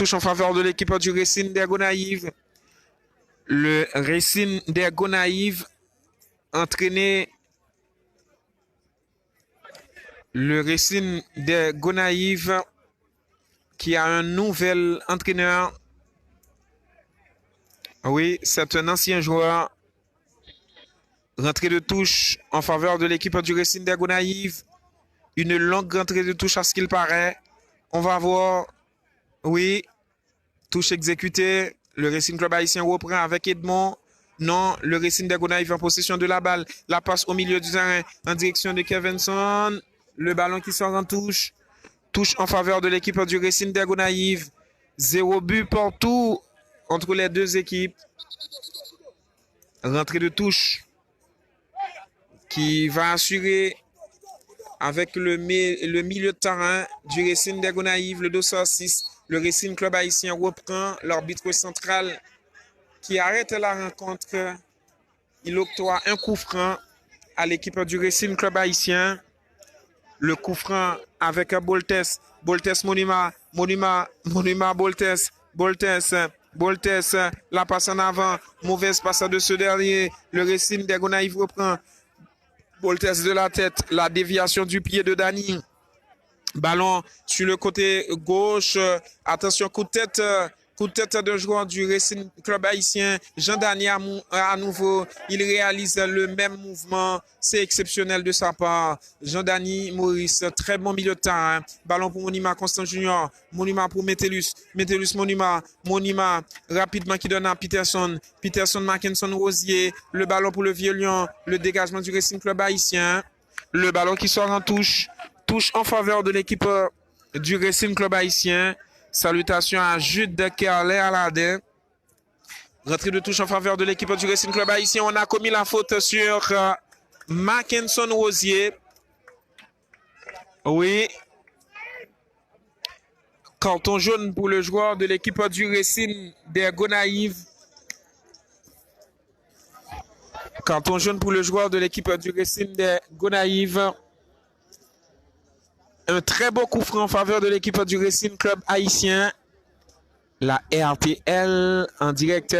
touche en faveur de l'équipe du Racing des Gonaïves. Le Racing des Gonaïves entraîné. Le Racing des Gonaïves qui a un nouvel entraîneur. Oui, c'est un ancien joueur. Rentrée de touche en faveur de l'équipe du Racing des Gonaïves. Une longue rentrée de touche à ce qu'il paraît. On va voir. Oui, touche exécutée. Le Racing Club haïtien reprend avec Edmond. Non, le Racing des Gonaïves en possession de la balle. La passe au milieu du terrain en direction de Kevinson. Le ballon qui sort en touche. Touche en faveur de l'équipe du Racing des Gonaïves. 0 but partout entre les deux équipes. Rentrée de touche qui va assurer avec le milieu de terrain du Racing des Gonaïves, le 206. Le Racing Club haïtien reprend l'arbitre central qui arrête la rencontre. Il octroie un coup franc à l'équipe du Racing Club haïtien. Le coup franc avec Boltes. Boltes Monima. Monima Boltes. Boltes. La passe en avant. Mauvaise passe de ce dernier. Le Racing des Gonaïves reprend. Boltes de la tête. La déviation du pied de Dani. Ballon sur le côté gauche. Attention, coup de tête. Coup de tête d'un joueur du Racing Club haïtien. Jean-Dani à nouveau. Il réalise le même mouvement. C'est exceptionnel de sa part. Jean-Dani Maurice. Très bon milieu de terrain. Ballon pour Monima Constant Junior. Monima pour Metellus. Metellus Monima. Monima rapidement qui donne à Peterson. Peterson Mackinson Rosier. Le ballon pour le Vieux Lion. Le dégagement du Racing Club haïtien. Le ballon qui sort en touche. Touche en faveur de l'équipe du Racing Club haïtien. Salutations à Jude Kerler Aladin. Rentrée de touche en faveur de l'équipe du Racing Club haïtien. On a commis la faute sur Mackinson Rosier. Oui. Carton jaune pour le joueur de l'équipe du Racing des Gonaïves. Carton jaune pour le joueur de l'équipe du Racing des Gonaïves. Un très beau coup franc en faveur de l'équipe du Racing Club haïtien. La RTL en direct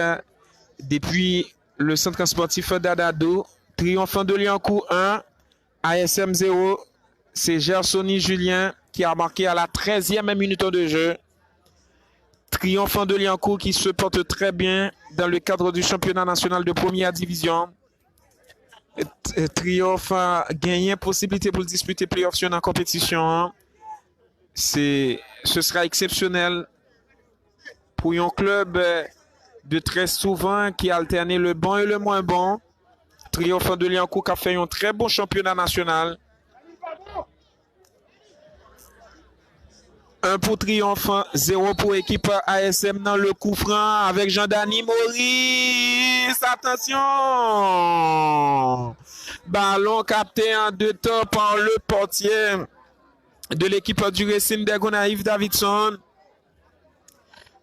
depuis le centre sportif d'Adado. Triomphant de Liancourt 1, ASM 0. C'est Gersoni Julien qui a marqué à la 13e minute de jeu. Triomphant de Liancourt qui se porte très bien dans le cadre du championnat national de première division. Triomphe gagné possibilité pour disputer playoff sur la compétition. Ce sera exceptionnel pour un club de très souvent qui alternait le bon et le moins bon. Triomphe de Liancourt qui a fait un très bon championnat national. 1 pour Triomphe, 0 pour équipe ASM dans le coup franc avec Jean-Dani Maurice. Attention! Ballon capté en deux temps par le portier de l'équipe du Racing des Gonaïves, Davidson.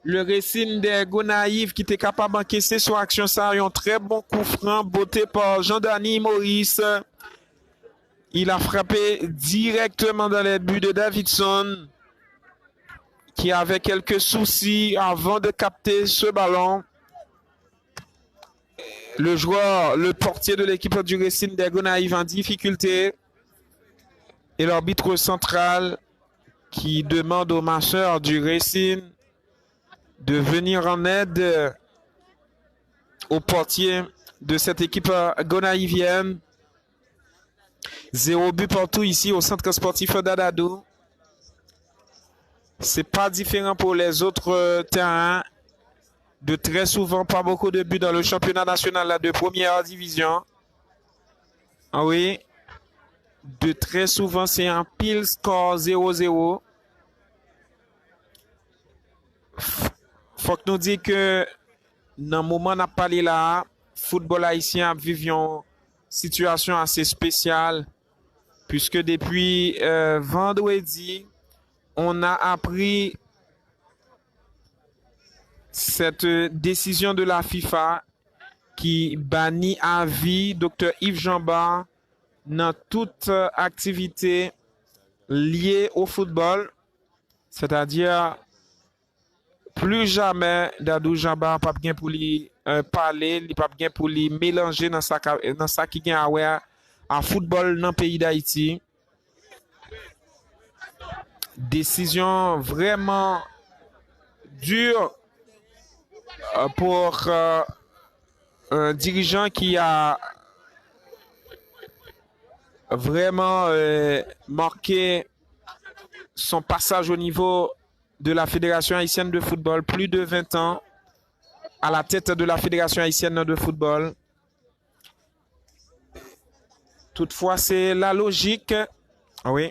Le Racing des Gonaïves qui était capable d'encaisser sur action ça. Un très bon coup franc botté par Jean-Dani Maurice. Il a frappé directement dans les buts de Davidson, qui avait quelques soucis avant de capter ce ballon. Le joueur, le portier de l'équipe du Racing des Gonaïves en difficulté. Et l'arbitre central qui demande aux marcheurs du Racing de venir en aide au portier de cette équipe gonaïvienne. 0 but partout ici au centre sportif d'Adado. C'est pas différent pour les autres terrains. De très souvent, pas beaucoup de buts dans le championnat national de première division. Ah oui. De très souvent, c'est un pile score 0-0. Faut que nous disions que dans le moment où on a parlé là, football haïtien vit une situation assez spéciale, puisque depuis vendredi, on a appris cette décision de la FIFA qui bannit à vie Dr Yves Jambard dans toute activité liée au football, c'est-à-dire Plus jamais Dadou Jamba pas bien pour lui parler, il pas bien pour lui mélanger dans ça qui gagne à ouais en football dans le pays d'Haïti. Décision vraiment dure pour un dirigeant qui a vraiment marqué son passage au niveau de la Fédération haïtienne de football, plus de 20 ans à la tête de la Fédération haïtienne de football. Toutefois, c'est la logique. Oui,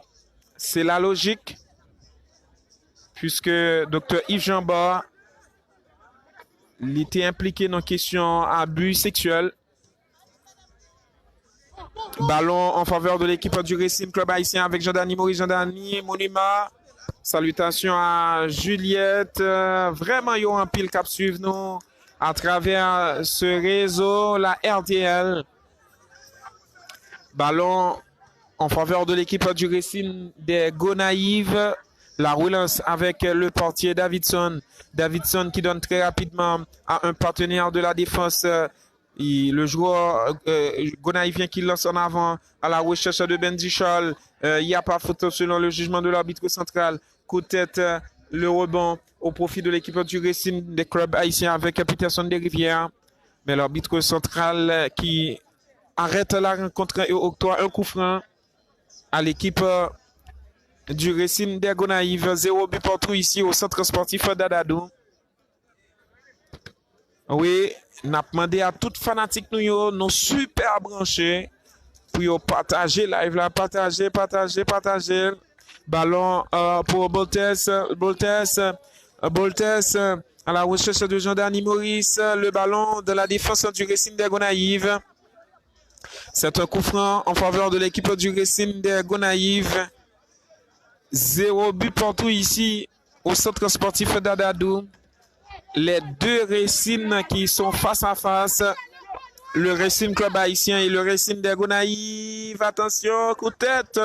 c'est la logique. Puisque Dr. Yves Jamba il était impliqué dans la question abus sexuel. Ballon en faveur de l'équipe du Racing Club haïtien avec Jean-Dani Maurice, Jean-Dani Monima. Salutations à Juliette. Vraiment, il y a un pile cap suivre nous à travers ce réseau, la RTL. Ballon en faveur de l'équipe du Racing des Gonaïves. La relance avec le portier Davidson. Davidson qui donne très rapidement à un partenaire de la défense. Le joueur gonaïvien qui lance en avant à la recherche de Bendichol. Il n'y a pas faute selon le jugement de l'arbitre central. Coup de tête, le rebond au profit de l'équipe du Racing des clubs haïtiens avec Peterson des Rivières. Mais l'arbitre central qui arrête la rencontre et octroie un coup franc à l'équipe du Racing des Gonaïves. 0 but partout ici au centre sportif d'Adadou. Oui, n'a demandé à toutes fanatiques nous super branchés pour partager live là, partager. Ballon pour Boltes à la recherche de Jean-Dani Maurice. Le ballon de la défense du Racing des Gonaïves. C'est un coup franc en faveur de l'équipe du Racing des Gonaïves. 0 but partout ici au centre sportif d'Adadou. Les deux Racing qui sont face à face. Le Racing Club haïtien et le Racing des Gonaïves. Attention, coup de tête.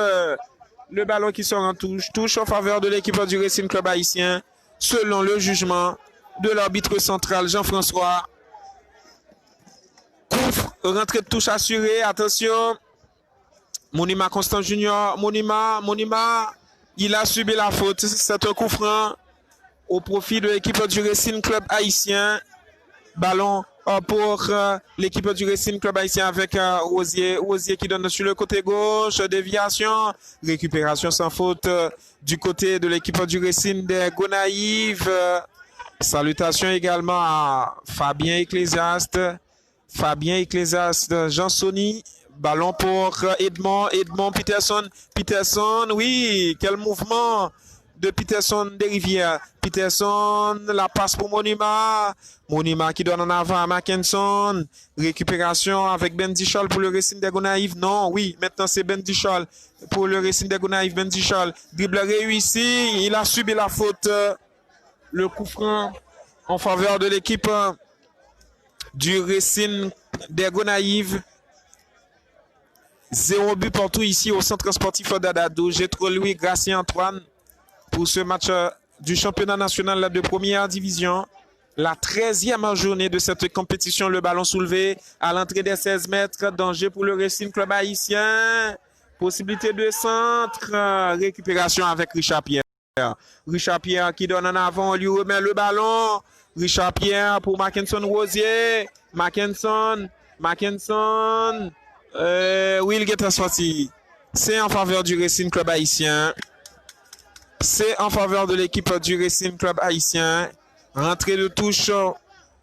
Le ballon qui sort en touche. Touche en faveur de l'équipe du Racing Club haïtien. Selon le jugement de l'arbitre central Jean-François. Rentrée de touche assurée. Attention. Monima Constant Junior. Monima. Il a subi la faute. C'est un coup franc au profit de l'équipe du Racing Club haïtien. Ballon pour l'équipe du Racing Club haïtien avec Rosier. Rosier qui donne sur le côté gauche. Déviation. Récupération sans faute du côté de l'équipe du Racing des Gonaïves. Salutations également à Fabien Ecclésiaste. Jean Sony. Ballon pour Edmond Peterson. Oui, quel mouvement de Peterson des Rivières. Peterson, la passe pour Monima qui donne en avant à Mackinson. Récupération avec Bendichol pour le Racing des Gonaïves. Non, oui, maintenant c'est Bendichol pour le Racing des Gonaïves. Bendichol, dribble réussi. Il a subi la faute. Le coup franc en faveur de l'équipe du Racing des Gonaïves. 0 but partout ici au centre sportif d'Adadou. Gétro Louis, Gracien Antoine pour ce match du championnat national de première division. La 13e journée de cette compétition. Le ballon soulevé à l'entrée des 16 mètres. Danger pour le Racing Club haïtien. Possibilité de centre. Récupération avec Richard Pierre. Richard Pierre qui donne en avant. On lui remet le ballon. Richard Pierre pour Mackinson Rosier. Mackinson. Will get sorti. C'est en faveur du Racing Club haïtien. C'est en faveur de l'équipe du Racing Club haïtien. Rentrée de touche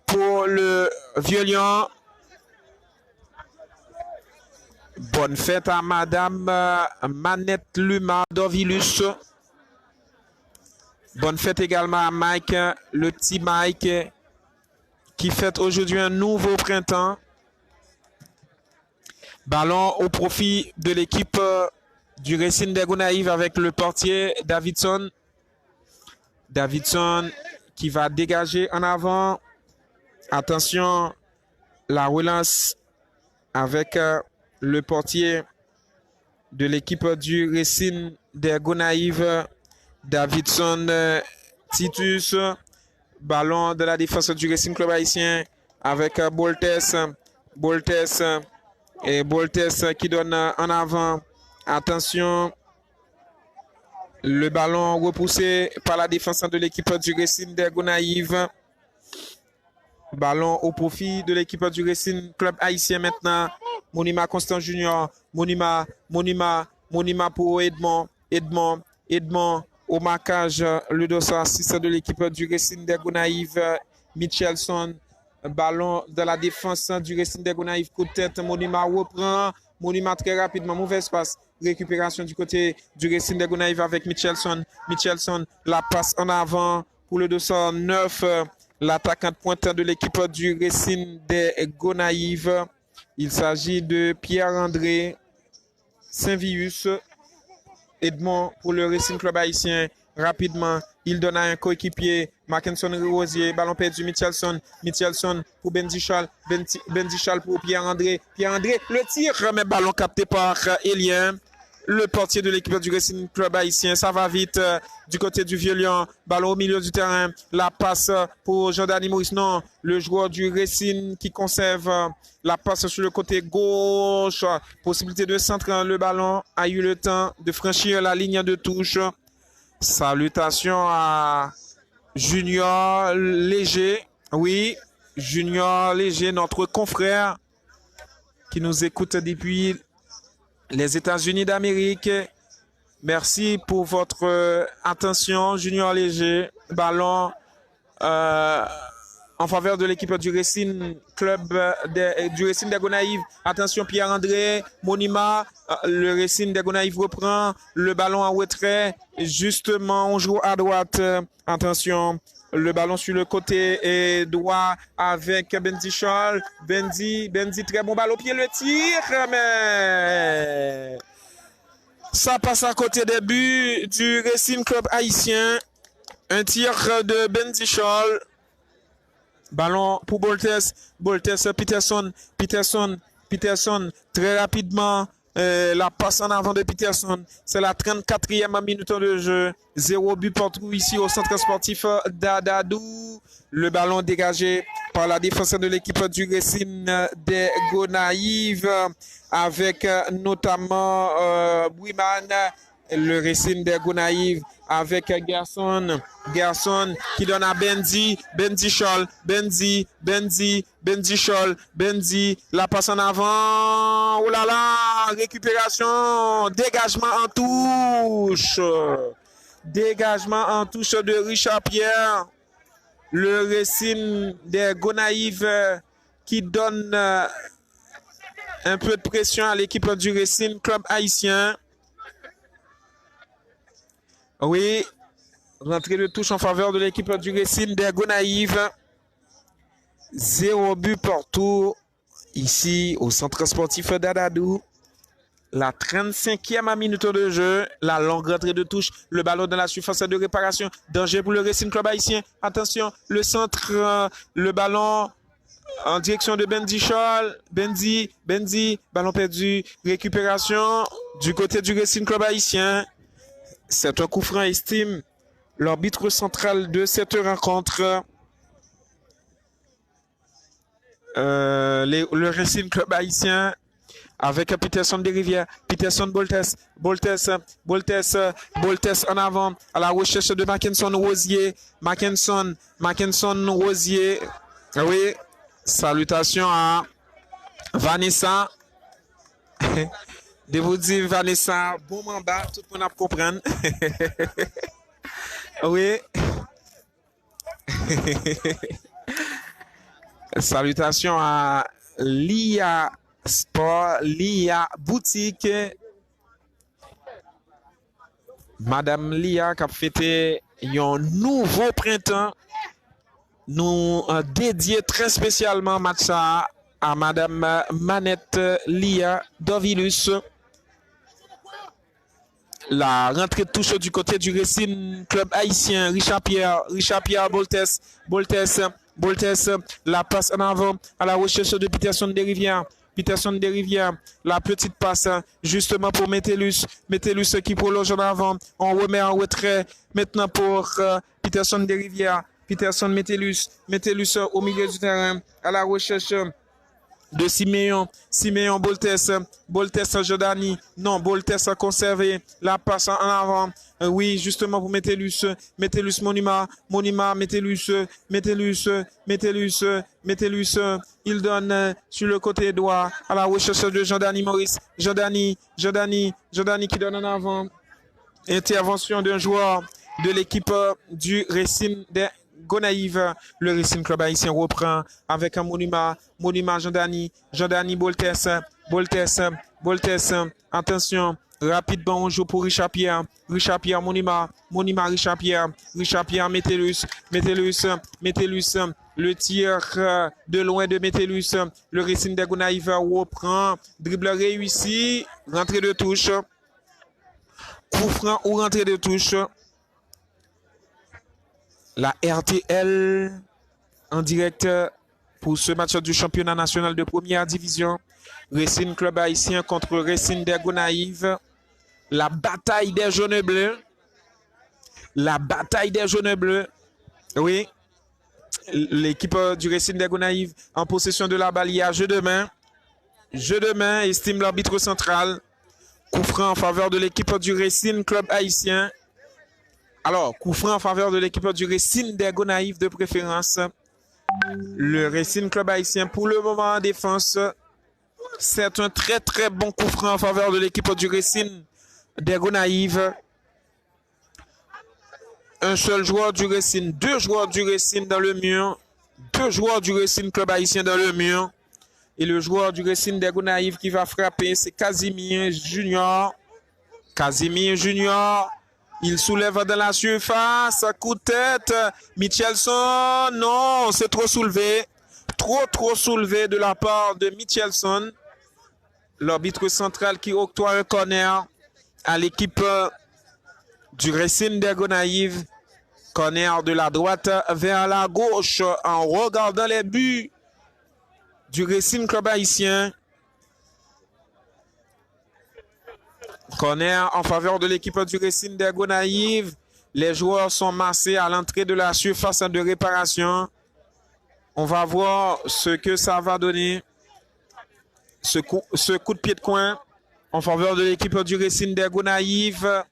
pour le Vieux-Lion. Bonne fête à Madame Manette Luma d'Orvilus. Bonne fête également à Mike, le petit Mike, qui fête aujourd'hui un nouveau printemps. Ballon au profit de l'équipe du Racing des Gonaïves avec le portier Davidson. Davidson qui va dégager en avant. Attention, la relance avec le portier de l'équipe du Racing des Gonaïves, Davidson Titus. Ballon de la défense du Racing Club haïtien avec Boltes. Boltes et Boltes qui donne en avant. Attention. Le ballon repoussé par la défense de l'équipe du Racing des Gonaïves. Ballon au profit de l'équipe du Racing Club haïtien maintenant. Monima Constant Junior. Monima pour Edmond. Edmond au marquage. Le dossard 6 de l'équipe du Racing des Gonaïves. Michelson. Ballon de la défense du Racing des Gonaïves. Coup de tête. Monima reprend. Monima très rapidement. Mauvaise passe. Récupération du côté du Racing des Gonaïves avec Michelson. Michelson. La passe en avant pour le dossard 9. L'attaquant pointeur de l'équipe du Racing des Gonaïves. Il s'agit de Pierre-André Saint-Vius. Edmond pour le Racing Club haïtien. Rapidement, il donne à un coéquipier. Mackinson Rosier. Ballon perdu. Michelson pour Bendichal. Bendichal pour Pierre-André. Pierre-André, le tir, mais ballon capté par Elien. Le portier de l'équipe du Racing Club haïtien. Ça va vite du côté du Vieux-Lyon. Ballon au milieu du terrain. La passe pour Jean-Dani Maurice. Non, le joueur du Racing qui conserve la passe sur le côté gauche. Possibilité de centre. Le ballon a eu le temps de franchir la ligne de touche. Salutations à Junior Léger. Oui, Junior Léger, notre confrère qui nous écoute depuis les États-Unis d'Amérique. Merci pour votre attention, Junior Léger. Ballon en faveur de l'équipe du Racing Club du Racing des Gonaïves. Attention, Pierre-André, Monima. Le Racing des Gonaïves reprend le ballon en retrait. Justement, on joue à droite. Attention. Le ballon sur le côté droit avec Bendichal. Bendy, très bon ballon au pied, le tir, mais ça passe à côté des buts du Racing Club haïtien. Un tir de Bendichal. Ballon pour Boltes, Peterson, très rapidement. La passe en avant de Peterson. C'est la 34e minute de jeu. 0 but partout ici au centre sportif d'Adadou. Le ballon dégagé par la défense de l'équipe du Racing des Gonaïves avec notamment Bouiman. Le Racing des Gonaïves avec Gerson qui donne à Bendy Bendy, la passe en avant, oh là là, récupération, dégagement en touche de Richard Pierre. Le Racing des Gonaïves qui donne un peu de pression à l'équipe du Racing Club haïtien. Oui, rentrée de touche en faveur de l'équipe du Racing des Gonaïves. 0 but partout ici au centre sportif d'Adadou. La 35e minute de jeu. La longue rentrée de touche. Le ballon dans la surface de réparation. Danger pour le Racing Club haïtien. Attention, le centre, le ballon en direction de Bendichal. Bendy, ballon perdu. Récupération du côté du Racing Club haïtien. C'est un coup franc, estime l'arbitre central de cette rencontre. Le Racing Club haïtien avec Peterson des Rivières, Peterson Boltes en avant à la recherche de Mackinson Rosier. Oui, salutations à Vanessa. De vous dire, Vanessa, bon mandat, tout le monde a comprendre. Oui. Salutations à Lia Sport, Lia Boutique. Madame Lia qui a fêté un nouveau printemps. Nous dédié très spécialement match à Madame Manette Lia Dovilus. La rentrée de touche du côté du Racing Club haïtien. Richard Pierre Boltes, la passe en avant à la recherche de Peterson des Rivières. La petite passe justement pour Metellus qui prolonge en avant. On remet en retrait maintenant pour Peterson des Rivières. Peterson, Metellus au milieu du terrain, à la recherche de Siméon, Boltes Jordani, non, Boltes a conservé la passe en avant, oui, justement pour Metellus, Monima, Metellus, il donne sur le côté droit à la recherche de Jordani Maurice, Jordani qui donne en avant, intervention d'un joueur de l'équipe du Racing des Gonaïves. Le Racing Club haïtien reprend avec un Monima, Jordani, Boltes, attention, rapidement on joue pour Richard Pierre, Monima, Richard Pierre, Metellus, le tir de loin de Metellus, le Racing des Gonaïves reprend, dribble réussi, rentrée de touche, coup franc ou rentrée de touche. La RTL en direct pour ce match du championnat national de première division. Racing Club haïtien contre Racing des Gonaïves. La bataille des jaunes bleus. Oui. L'équipe du Racing des Gonaïves en possession de la balle. Il y a jeu de main, estime l'arbitre central. Coup franc en faveur de l'équipe du Racing Club haïtien. Alors, coup franc en faveur de l'équipe du Racing des Gonaïves de préférence. Le Racing Club haïtien pour le moment en défense. C'est un très très bon coup franc en faveur de l'équipe du Racing des Gonaïves. Un seul joueur du Racing, 2 joueurs du Racing dans le mur. 2 joueurs du Racing Club haïtien dans le mur. Et le joueur du Racing des Gonaïves qui va frapper, c'est Casimir Junior. Il soulève dans la surface, coup de tête, Michelson, non, c'est trop soulevé. Trop soulevé de la part de Michelson. L'arbitre central qui octroie un corner à l'équipe du Racing des Gonaïves. Corner de la droite vers la gauche en regardant les buts du Racing Club haïtien. Corner en faveur de l'équipe du Racing des Gonaïves. Les joueurs sont massés à l'entrée de la surface de réparation. On va voir ce que ça va donner. Ce coup de pied de coin en faveur de l'équipe du Racing des Gonaïves.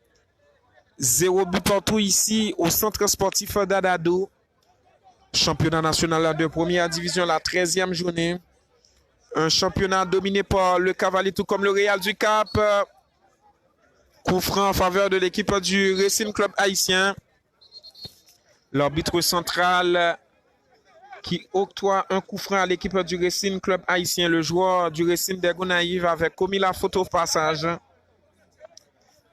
0 but partout ici au centre sportif d'Adado. Championnat national de première division, la 13e journée. Un championnat dominé par le Cavalier, tout comme le Real du Cap. Coup franc en faveur de l'équipe du Racing Club haïtien. L'arbitre central qui octroie un coup franc à l'équipe du Racing Club haïtien. Le joueur du Racing des Gonaïves avait commis la faute au passage.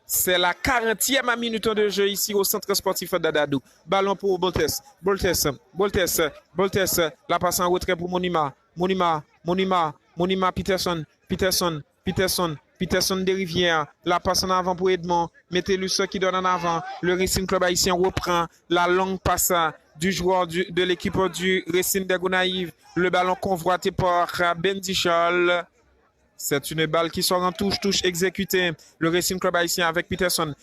C'est la 40e minute de jeu ici au centre sportif d'Adadou. Ballon pour Boltes. La passe en retrait pour Monima, Peterson des Rivières. La passe en avant pour Edmond. Metellus qui donne en avant. Le Racing Club haïtien reprend la longue passe du joueur de l'équipe du Racing des Gonaïves. Le ballon convoité par Bendichol. C'est une balle qui sort en touche exécutée. Le Racing Club haïtien avec Peterson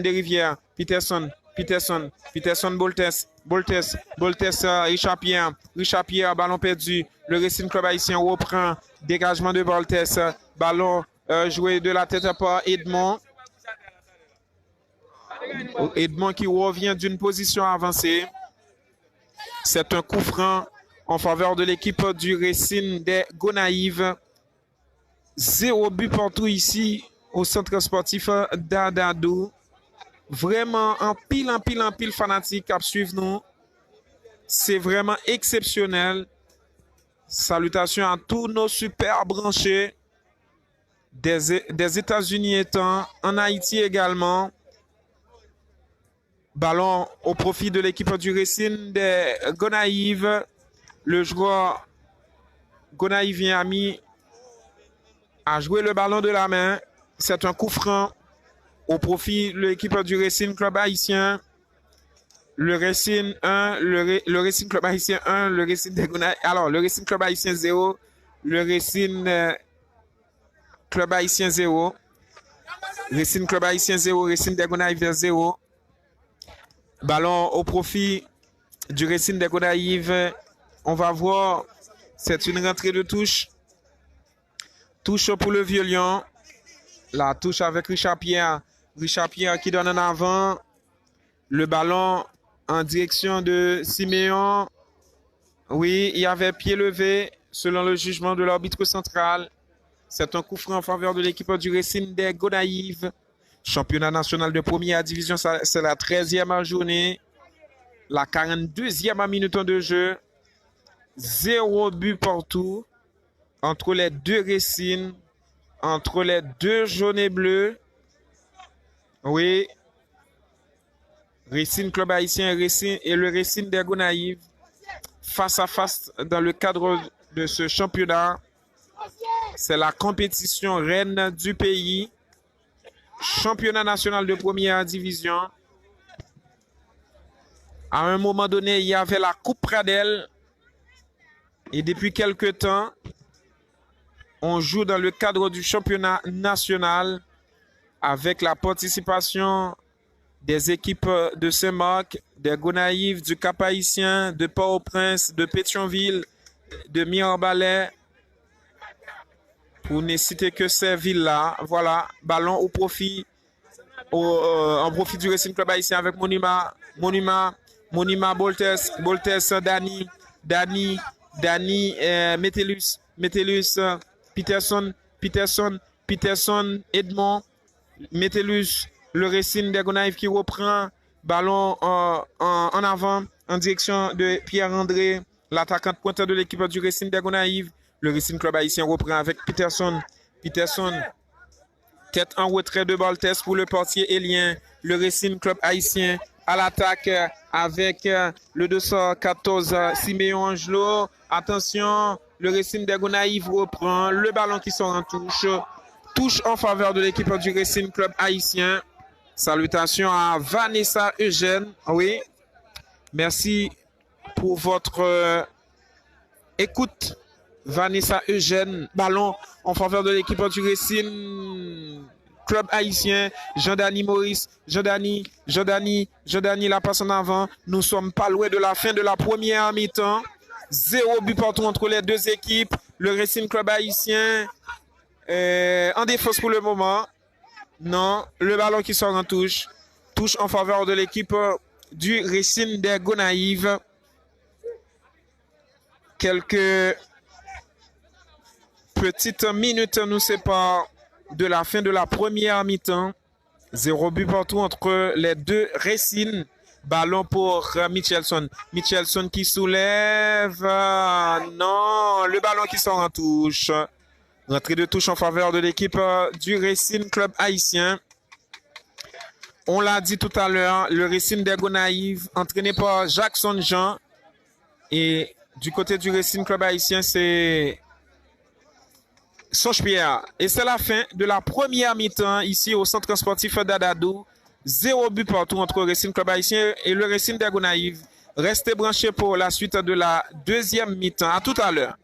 des Rivières. Peterson, Boltes, Richard Pierre, ballon perdu. Le Racing Club haïtien reprend. Dégagement de Boltes. Ballon joué de la tête par Edmond. Edmond qui revient d'une position avancée. C'est un coup franc en faveur de l'équipe du Racing des Gonaïves. 0 but partout ici au centre sportif d'Adadou. Vraiment en pile fanatique à suivre nous. C'est vraiment exceptionnel. Salutations à tous nos super branchés des États-Unis étant, en Haïti également. Ballon au profit de l'équipe du Racing des Gonaïves. Le joueur gonaïvien a joué le ballon de la main. C'est un coup franc au profit de l'équipe du Racing Club haïtien. Le Racing 1, le Racing Club haïtien 1, le Racing des Gonaïves. Alors, le Racing Club haïtien 0, le Racing Club haïtien 0. Racing Club haïtien 0, Racing des Gonaïves 0. Ballon au profit du Racing des Gonaïves. On va voir, c'est une rentrée de touche. Touche pour le Vieux-Lyon. La touche avec Richard Pierre. Richard Pierre qui donne en avant. Le ballon en direction de Siméon. Oui, il y avait pied levé selon le jugement de l'arbitre central. C'est un coup franc en faveur de l'équipe du Racing des Gonaïves. Championnat national de première division, c'est la 13e journée. La 42e minute de jeu. 0 but partout entre les deux Racing, entre les deux jaunes et bleus. Oui. Racing Club Haïtien et le Racing des Gonaïves face à face dans le cadre de ce championnat. C'est la compétition reine du pays. Championnat national de première division. À un moment donné, il y avait la Coupe Pradel. Et depuis quelque temps, on joue dans le cadre du championnat national avec la participation des équipes de Saint-Marc, des Gonaïves, du Cap-Haïtien, de Port-au-Prince, de Pétionville, de Mirebalais, pour ne citer que ces villes-là. Voilà, ballon au profit, en profit du Racing Club Haïtien avec Monima, Boltes, Dani, Metellus, Peterson, Edmond, Metellus, le Racing des Gonaïves qui reprend ballon en avant en direction de Pierre-André, l'attaquant pointeur de l'équipe du Racing des Gonaïves. Le Racing Club Haïtien reprend avec Peterson, tête en retrait de Boltes pour le portier Élien. Le Racing Club Haïtien à l'attaque avec le 214 Siméon Angelo. Attention, le Racing des Gonaïves reprend le ballon qui sort en touche. Touche en faveur de l'équipe du Racing Club Haïtien. Salutations à Vanessa Eugène. Oui, merci pour votre écoute. Vanessa Eugène, ballon en faveur de l'équipe du Racing Club Haïtien. Jean-Dani Maurice, Jean-Dani, la passe en avant. Nous sommes pas loin de la fin de la première mi-temps. 0 but partout entre les deux équipes. Le Racing Club Haïtien en défense pour le moment. Non, le ballon qui sort en touche. Touche en faveur de l'équipe du Racing des Gonaïves. Quelques petites minutes nous séparent de la fin de la première mi-temps. 0 but partout entre les deux Racing. Ballon pour Michelson. Michelson qui soulève. Non, le ballon qui sort en touche. Rentrée de touche en faveur de l'équipe du Racing Club Haïtien. On l'a dit tout à l'heure, le Racing des Gonaïves, entraîné par Jackson Jean. Et du côté du Racing Club Haïtien, c'est Songe-Pierre. Et c'est la fin de la première mi-temps ici au centre sportif d'Adadou. 0 but partout entre le Racing Club Haïtien et le Racing des Gonaïves. Restez branchés pour la suite de la deuxième mi-temps. À tout à l'heure.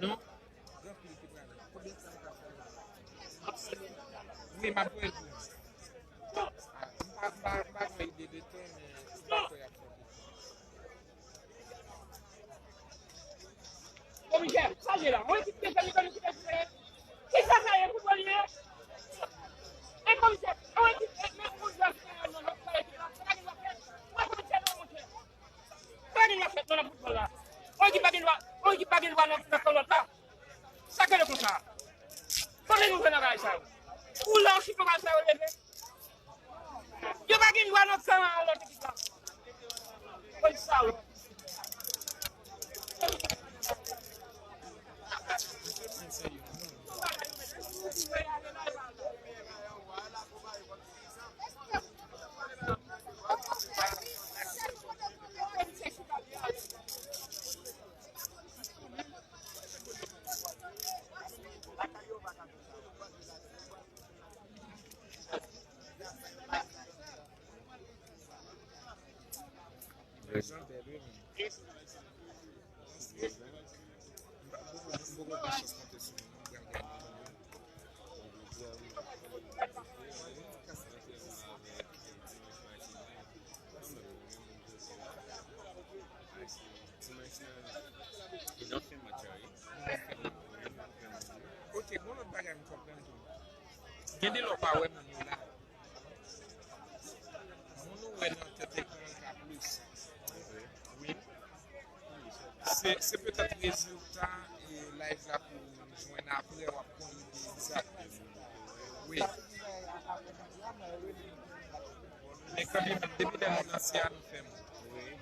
Non? Oui, ma boue. Pas idée de temps, mais pas quoi y a Ô, Michel, sai là, onde que você está me dando que você? Quem está saindo com o bolinho? É como se, onde que mesmo já se não sai aqui lá, será que não vai? Mas como você não vai? Será que não vai na futebol lá? Onde paga na colota? Saca com ça. Como é que você não vai sair? O lanche que vai sair o leve. Eu paguei no ano que lá, o que tá. Pois salve. Ok, bon l'autre bagage, je comprends tout. Il y a des lots pas ouais, mon là. Mon ouais, dans tête plus. Oui. C'est peut-être résultat et live là pour joindre après ou pour l'idée exact. Oui. Mais quand même, depuis les anciens, nous faisons. Oui.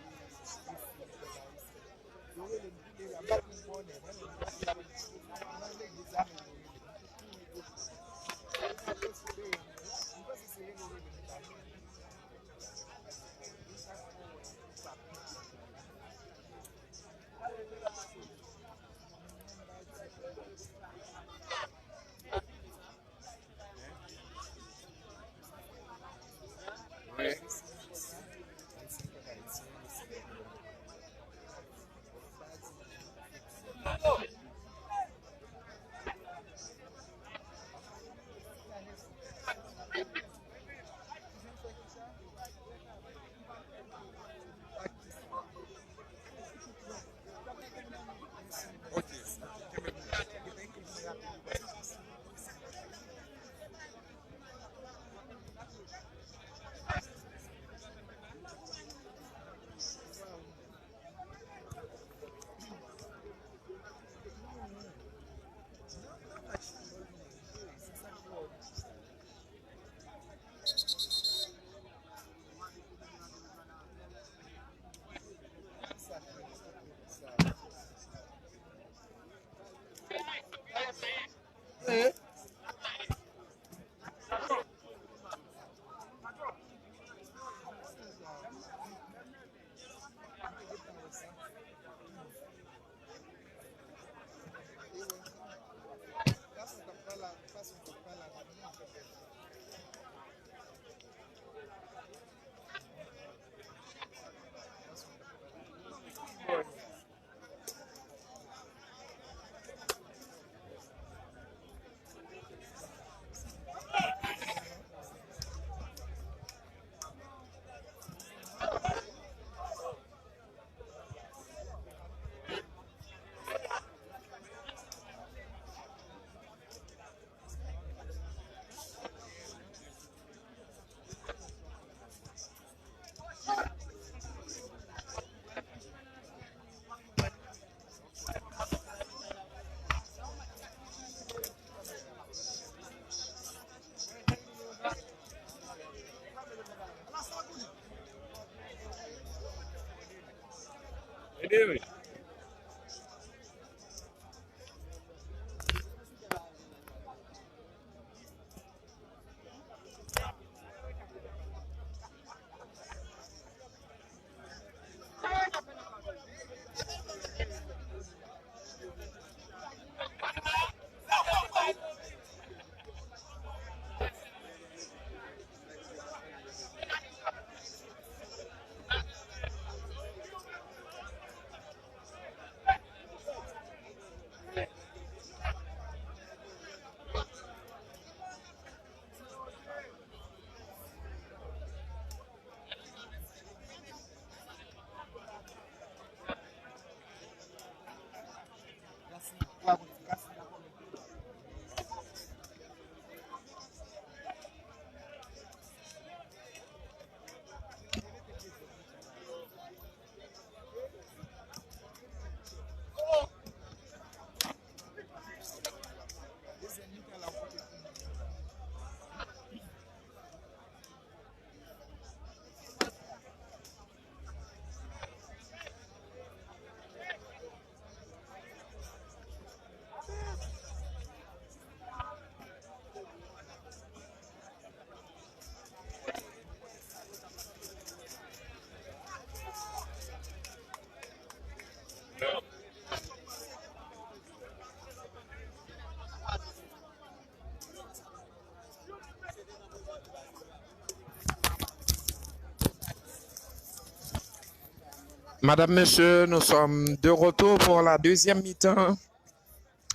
Madame, Monsieur, nous sommes de retour pour la deuxième mi-temps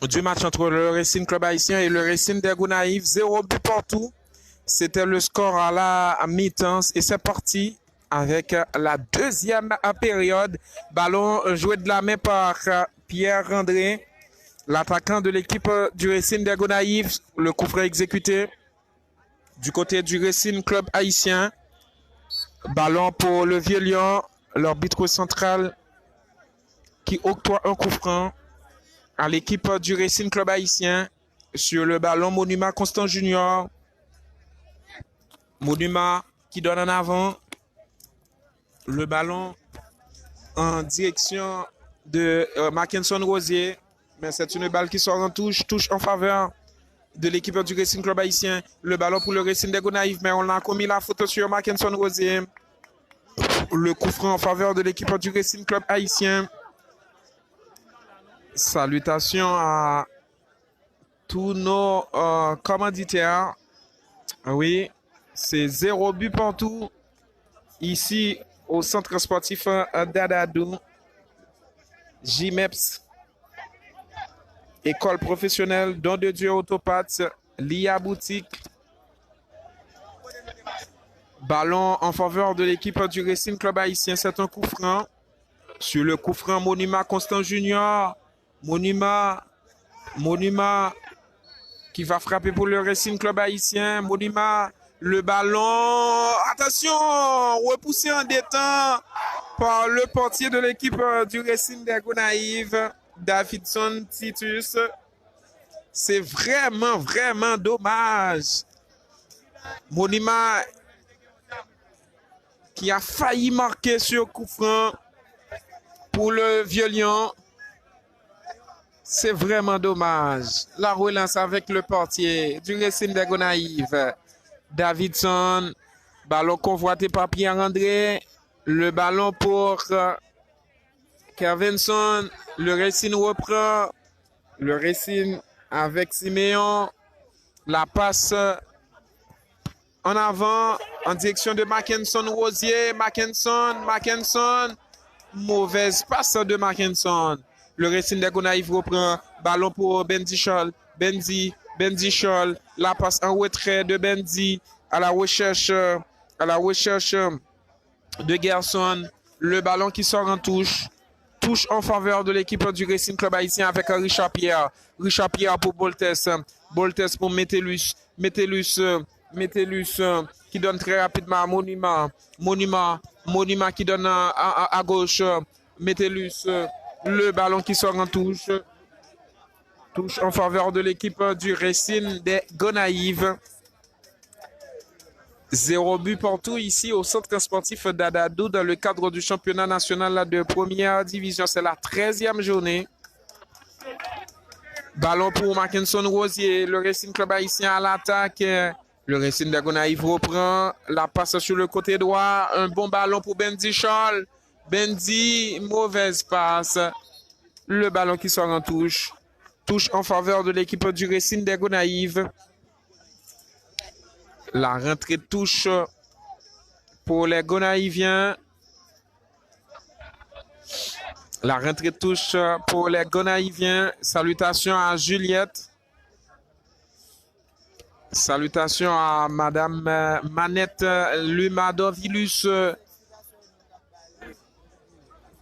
du match entre le Racing Club Haïtien et le Racing des Gonaïves. 0 but partout. C'était le score à la mi-temps et c'est parti avec la deuxième période. Ballon joué de la main par Pierre-André, l'attaquant de l'équipe du Racing des Gonaïves. Le coup franc exécuté du côté du Racing Club Haïtien. Ballon pour le Vieux-Lion, l'arbitre central qui octroie un coup franc à l'équipe du Racing Club Haïtien sur le ballon. Monument Constant Junior. Monument qui donne en avant le ballon en direction de Mackinson Rosier. Mais c'est une balle qui sort en touche en faveur de l'équipe du Racing Club Haïtien. Le ballon pour le Racing des Gonaïves, mais on a commis la faute sur Mackinson Rosier. Le coup franc en faveur de l'équipe du Racing Club Haïtien. Salutations à tous nos commanditaires. Oui, c'est 0 but partout ici au centre sportif d'Adadou. JMEPS, école professionnelle Don de Dieu Autopath, Lia Boutique. Ballon en faveur de l'équipe du Racing Club Haïtien. C'est un coup franc. Sur le coup franc, Monument Constant Junior. Monument qui va frapper pour le Racing Club Haïtien. Monument, le ballon. Attention, repoussé en détente par le portier de l'équipe du Racing des Gonaïves, Davidson Titus. C'est vraiment dommage. Monument qui a failli marquer sur coup franc pour le Vieux-Lion. C'est vraiment dommage. La relance avec le portier du Racing des Gonaïves. Davidson. Ballon convoité par Pierre-André. Le ballon pour Kervinson. Le Racing reprend. Le Racing avec Siméon. La passe en avant en direction de Mackinson Rosier. Mackinson. Mauvaise passe de Mackinson. Le Racing des Gonaïves reprend. Ballon pour Benzi Scholl. Benzi Scholl. La passe en retrait de Benzi à la recherche de Gerson. Le ballon qui sort en touche. Touche en faveur de l'équipe du Racing Club Haïtien avec Richard Pierre. Richard Pierre pour Boltes. Boltes pour Metellus qui donne très rapidement à Monument qui donne à gauche. Metellus, le ballon qui sort en touche. Touche en faveur de l'équipe du Racing des Gonaïves. 0 but partout ici au centre sportif d'Adadou dans le cadre du championnat national de première division. C'est la 13e journée. Ballon pour Mackinson Rosier. Le Racing Club haïtien à l'attaque. Le Racing de Gonaïves reprend la passe sur le côté droit. Un bon ballon pour Bendy Charles. Bendy, mauvaise passe. Le ballon qui sort en touche. Touche en faveur de l'équipe du Racing de Gonaïves. La rentrée de touche pour les Gonaïviens. La rentrée de touche pour les Gonaïviens. Salutations à Juliette. Salutations à Madame Manette Lumadovilus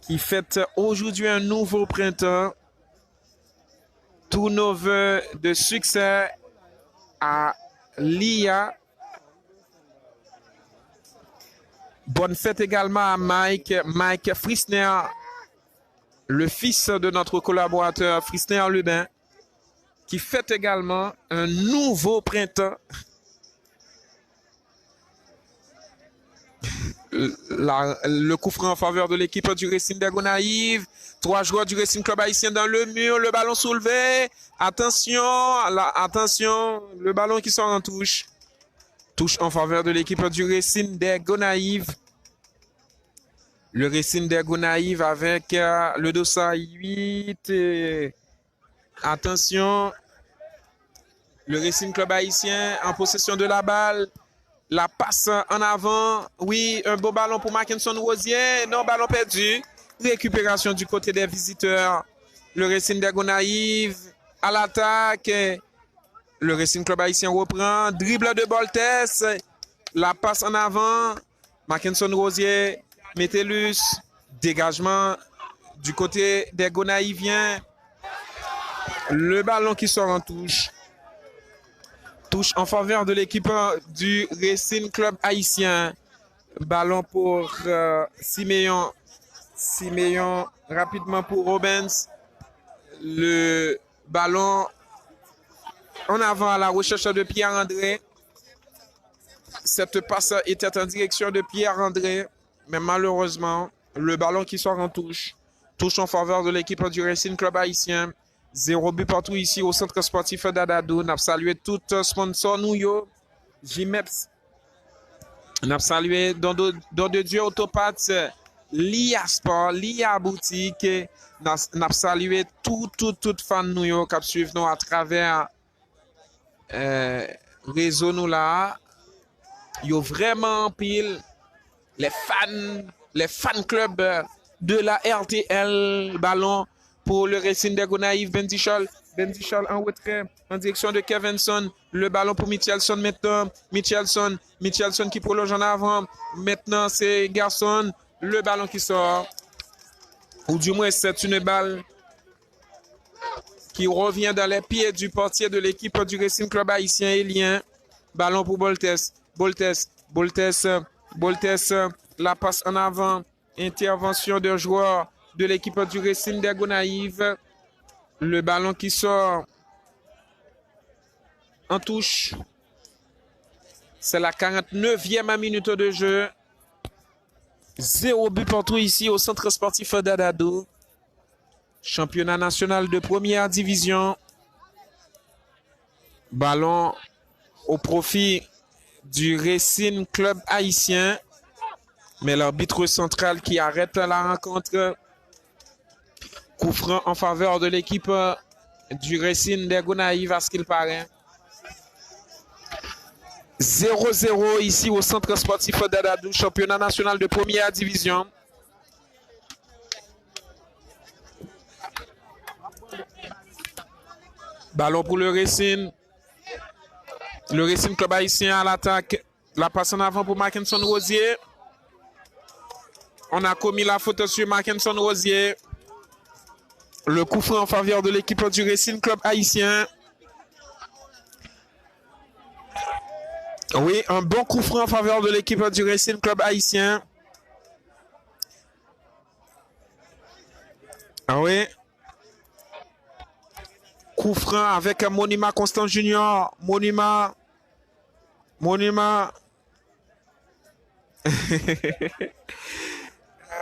qui fête aujourd'hui un nouveau printemps. Tous nos voeux de succès à Lia. Bonne fête également à Mike Frisner, le fils de notre collaborateur Frisner Lubin, qui fête également un nouveau printemps. Le coup franc en faveur de l'équipe du Racing de Gonaïves. 3 joueurs du Racing Club haïtien dans le mur. Le ballon soulevé. Attention, attention. Le ballon qui sort en touche. Touche en faveur de l'équipe du Racing de Gonaïves. Le Racing de Gonaïves avec le dossard 8. Attention. Le Racing Club haïtien en possession de la balle. La passe en avant. Oui, un beau ballon pour Mackinson Rosier. Non, ballon perdu. Récupération du côté des visiteurs. Le Racing de Gonaïves à l'attaque. Le Racing Club haïtien reprend. Dribble de Boltes. La passe en avant. Mackinson Rosier. Métellus. Dégagement du côté des Gonaïviens. Le ballon qui sort en touche. Touche en faveur de l'équipe du Racing Club haïtien. Ballon pour Siméon. Siméon rapidement pour Robens. Le ballon en avant à la recherche de Pierre-André. Cette passe était en direction de Pierre-André. Mais malheureusement, le ballon qui sort en touche. Touche en faveur de l'équipe du Racing Club haïtien. 0 but partout ici au centre sportif d'Adadou. N'a salué tout sponsor nous yo. Jimeps. N'a salué Don de Dieu Autopath, Lia Sport, Lia Boutique. N'a salué tout fan nous yo qui suivent nous à travers réseau nous là. Yo vraiment pile les fan club de la RTL. Ballon pour le Racing de Gonaïves. Bendy Charles en retrait en direction de Kevinson. Le ballon pour Michelson maintenant. Michelson qui prolonge en avant. Maintenant c'est Garçon. Le ballon qui sort. Ou du moins c'est une balle qui revient dans les pieds du portier de l'équipe du Racing Club haïtien Elien. Ballon pour Boltes. La passe en avant. Intervention d'un joueur de l'équipe du Racing de Gonaïves. Le ballon qui sort en touche. C'est la 49e minute de jeu. 0 but partout ici au centre sportif d'Adadou. Championnat national de première division. Ballon au profit du Racing Club haïtien. Mais l'arbitre central qui arrête la rencontre. Coup franc en faveur de l'équipe du Racing de Gonaïves à ce qu'il paraît. 0-0 ici au centre sportif d'Adadou, championnat national de première division. Ballon pour le Racing. Le Racing Club haïtien à l'attaque. La passe en avant pour Mackinson Rosier. On a commis la faute sur Mackinson Rosier. Le coup franc en faveur de l'équipe du Racing Club haïtien. Oui, un bon coup franc en faveur de l'équipe du Racing Club haïtien. Ah oui. Coup franc avec Monima Constant Junior. Monima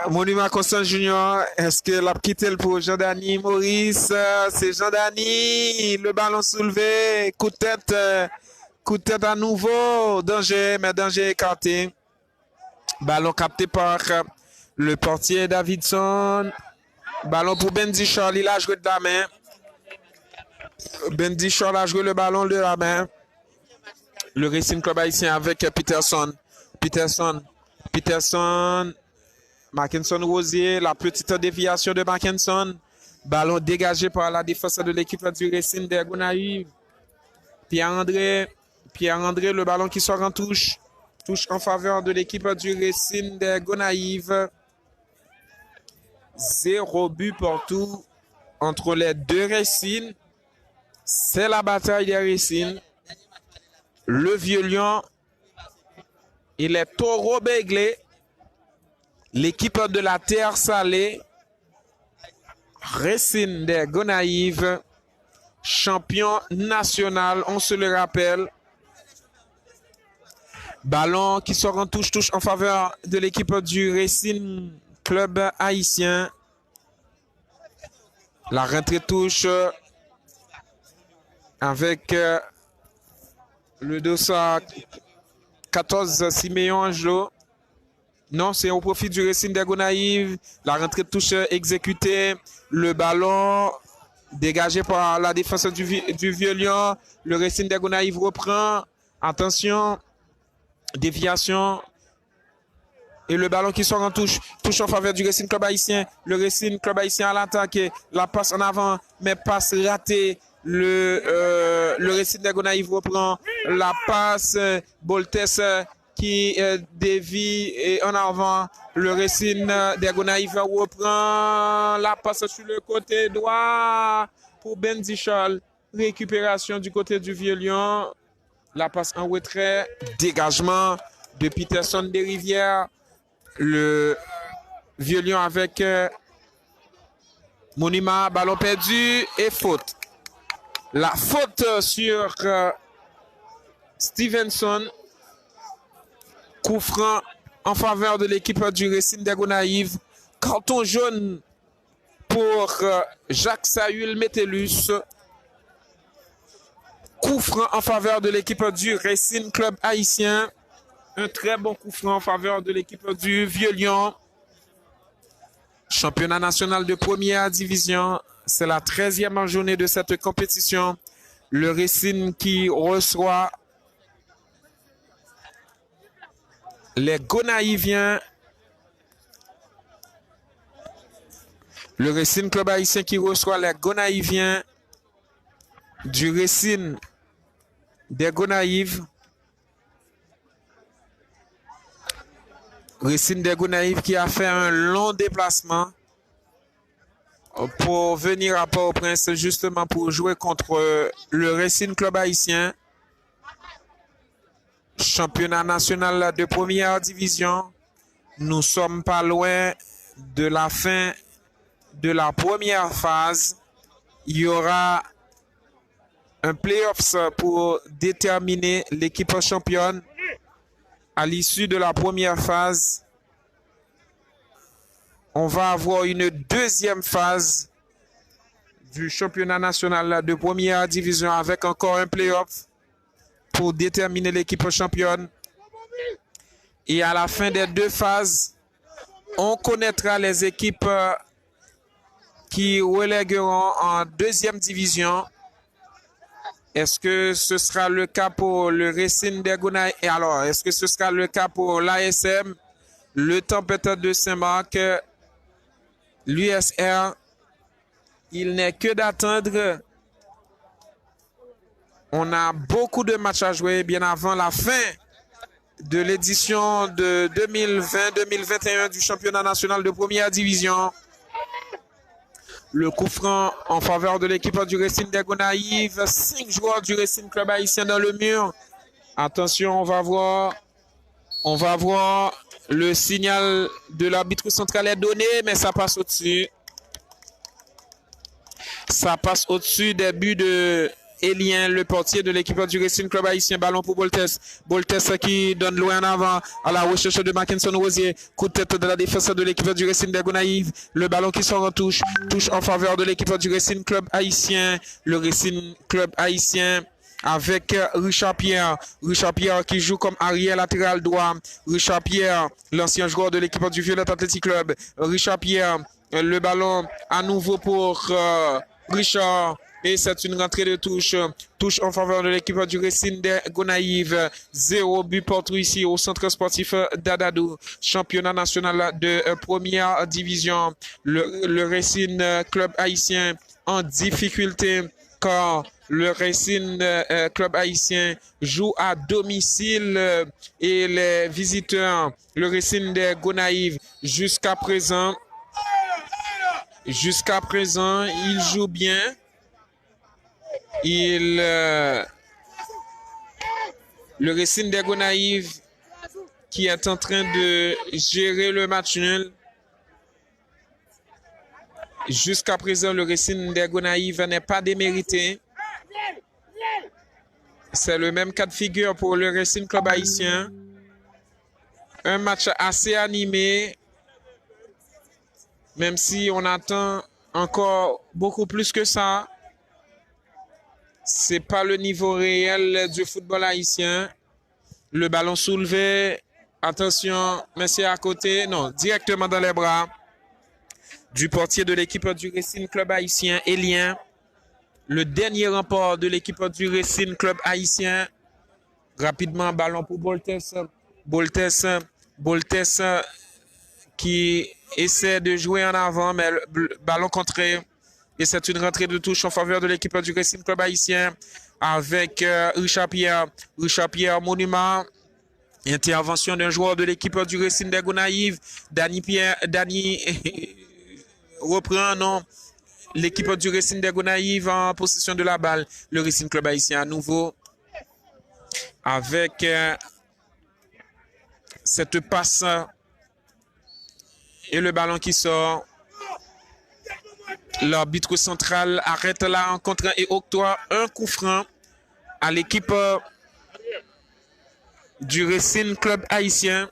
Monument Constant Junior, est-ce que l'a quitté pour Jean-Dani Maurice? C'est Jean-Dani, le ballon soulevé, coup de tête à nouveau, danger, mais danger écarté. Ballon capté par le portier Davidson. Ballon pour Bendy Charles, il a joué de la main. Bendy Charles a joué le ballon de la main. Le Racing Club haïtien avec Peterson. Peterson. Mackinson Rosier, la petite déviation de Mackinson. Ballon dégagé par la défense de l'équipe du Racing des Gonaïves. Pierre-André, le ballon qui sort en touche. Touche en faveur de l'équipe du Racing des Gonaïves. 0 but partout entre les deux Racing. C'est la bataille des Racing. Le Vieux-Lion et les Taureaux Béglés. L'équipe de la Terre Salée, Racing des Gonaïves, champion national, on se le rappelle. Ballon qui sort en touche en faveur de l'équipe du Racing Club haïtien. La rentrée touche avec le dossard 14 Siméon Angelo. Non, c'est au profit du Racing des Gonaïves. La rentrée de touche exécutée. Le ballon dégagé par la défense du Vieux-Lion. Le Racing des Gonaïves reprend. Attention. Déviation. Et le ballon qui sort en touche. Touche en faveur du Racing Club haïtien. Le Racing Club haïtien à l'attaque. La passe en avant, mais passe ratée. Le Racing des Gonaïves reprend. La passe. Boltes qui dévie et en avant. Le Racing des Gonaïves reprend la passe sur le côté droit pour Bendy Charles. Récupération du côté du Vieux-Lion. La passe en retrait. Dégagement de Peterson des Rivières. Le Vieux-Lion avec Monima. Ballon perdu et faute. La faute sur Stevenson. Coup franc en faveur de l'équipe du Racing des Gonaïves. Carton jaune pour Jacques Saül Métellus. Coup franc en faveur de l'équipe du Racing Club haïtien. Un très bon coup franc en faveur de l'équipe du Vieux-Lion. Championnat national de première division. C'est la 13e journée de cette compétition. Le Racing qui reçoit les Gonaïviens. Le Racing Club haïtien qui reçoit les Gonaïviens du Racing des Gonaïves. Racing des Gonaïves qui a fait un long déplacement pour venir à Port-au-Prince justement pour jouer contre le Racing Club haïtien. Championnat national de première division. Nous sommes pas loin de la fin de la première phase. Il y aura un playoffs pour déterminer l'équipe championne. À l'issue de la première phase, on va avoir une deuxième phase du championnat national de première division avec encore un playoff pour déterminer l'équipe championne. Et à la fin des deux phases, on connaîtra les équipes qui relégueront en deuxième division. Est-ce que ce sera le cas pour le Racing des Gonaïves? Et alors, est-ce que ce sera le cas pour l'ASM, le Tempête de Saint-Marc, l'USR? Il n'est que d'attendre. On a beaucoup de matchs à jouer bien avant la fin de l'édition de 2020-2021 du championnat national de première division. Le coup franc en faveur de l'équipe du Racing des Gonaïves. 5 joueurs du Racing Club haïtien dans le mur. Attention, on va voir le signal de l'arbitre central est donné, mais ça passe au-dessus. Ça passe au-dessus des buts de Elien, le portier de l'équipe du Racing Club haïtien. Ballon pour Boltes. Boltes qui donne loin en avant à la recherche de Mackinson Rosier. Coup de tête de la défense de l'équipe du Racing des Gonaïves. Le ballon qui sort en touche. Touche en faveur de l'équipe du Racing Club haïtien. Le Racing Club haïtien avec Richard Pierre. Richard Pierre qui joue comme arrière latéral droit. Richard Pierre, l'ancien joueur de l'équipe du Violet Athletic Club. Richard Pierre, le ballon à nouveau pour Richard. Et c'est une rentrée de touche. Touche en faveur de l'équipe du Racing des Gonaïves. 0 but partout ici au centre sportif d'Adadou. Championnat national de première division. Le Racing Club haïtien en difficulté car le Racing Club haïtien joue à domicile et les visiteurs, le Racing des Gonaïves, jusqu'à présent, il joue bien. Le Racing des Gonaïves qui est en train de gérer le match nul. Jusqu'à présent, le Racing des Gonaïves n'est pas démérité. C'est le même cas de figure pour le Racing Club haïtien. Un match assez animé, même si on attend encore beaucoup plus que ça. C'est pas le niveau réel du football haïtien. Le ballon soulevé. Attention, mais c'est à côté. Non, directement dans les bras du portier de l'équipe du Racing Club haïtien, Elien. Le dernier rempart de l'équipe du Racing Club haïtien. Rapidement, ballon pour Boltes. Boltes qui essaie de jouer en avant, mais le ballon contré. Et c'est une rentrée de touche en faveur de l'équipe du Racing Club haïtien avec Richard Pierre. Richard Pierre, Monument. Intervention d'un joueur de l'équipe du Racing des Gonaïves. Dani reprend, non. L'équipe du Racing des Gonaïves en possession de la balle. Le Racing Club haïtien à nouveau avec cette passe et le ballon qui sort. L'arbitre central arrête la rencontre et octroie un coup franc à l'équipe du Racing Club haïtien.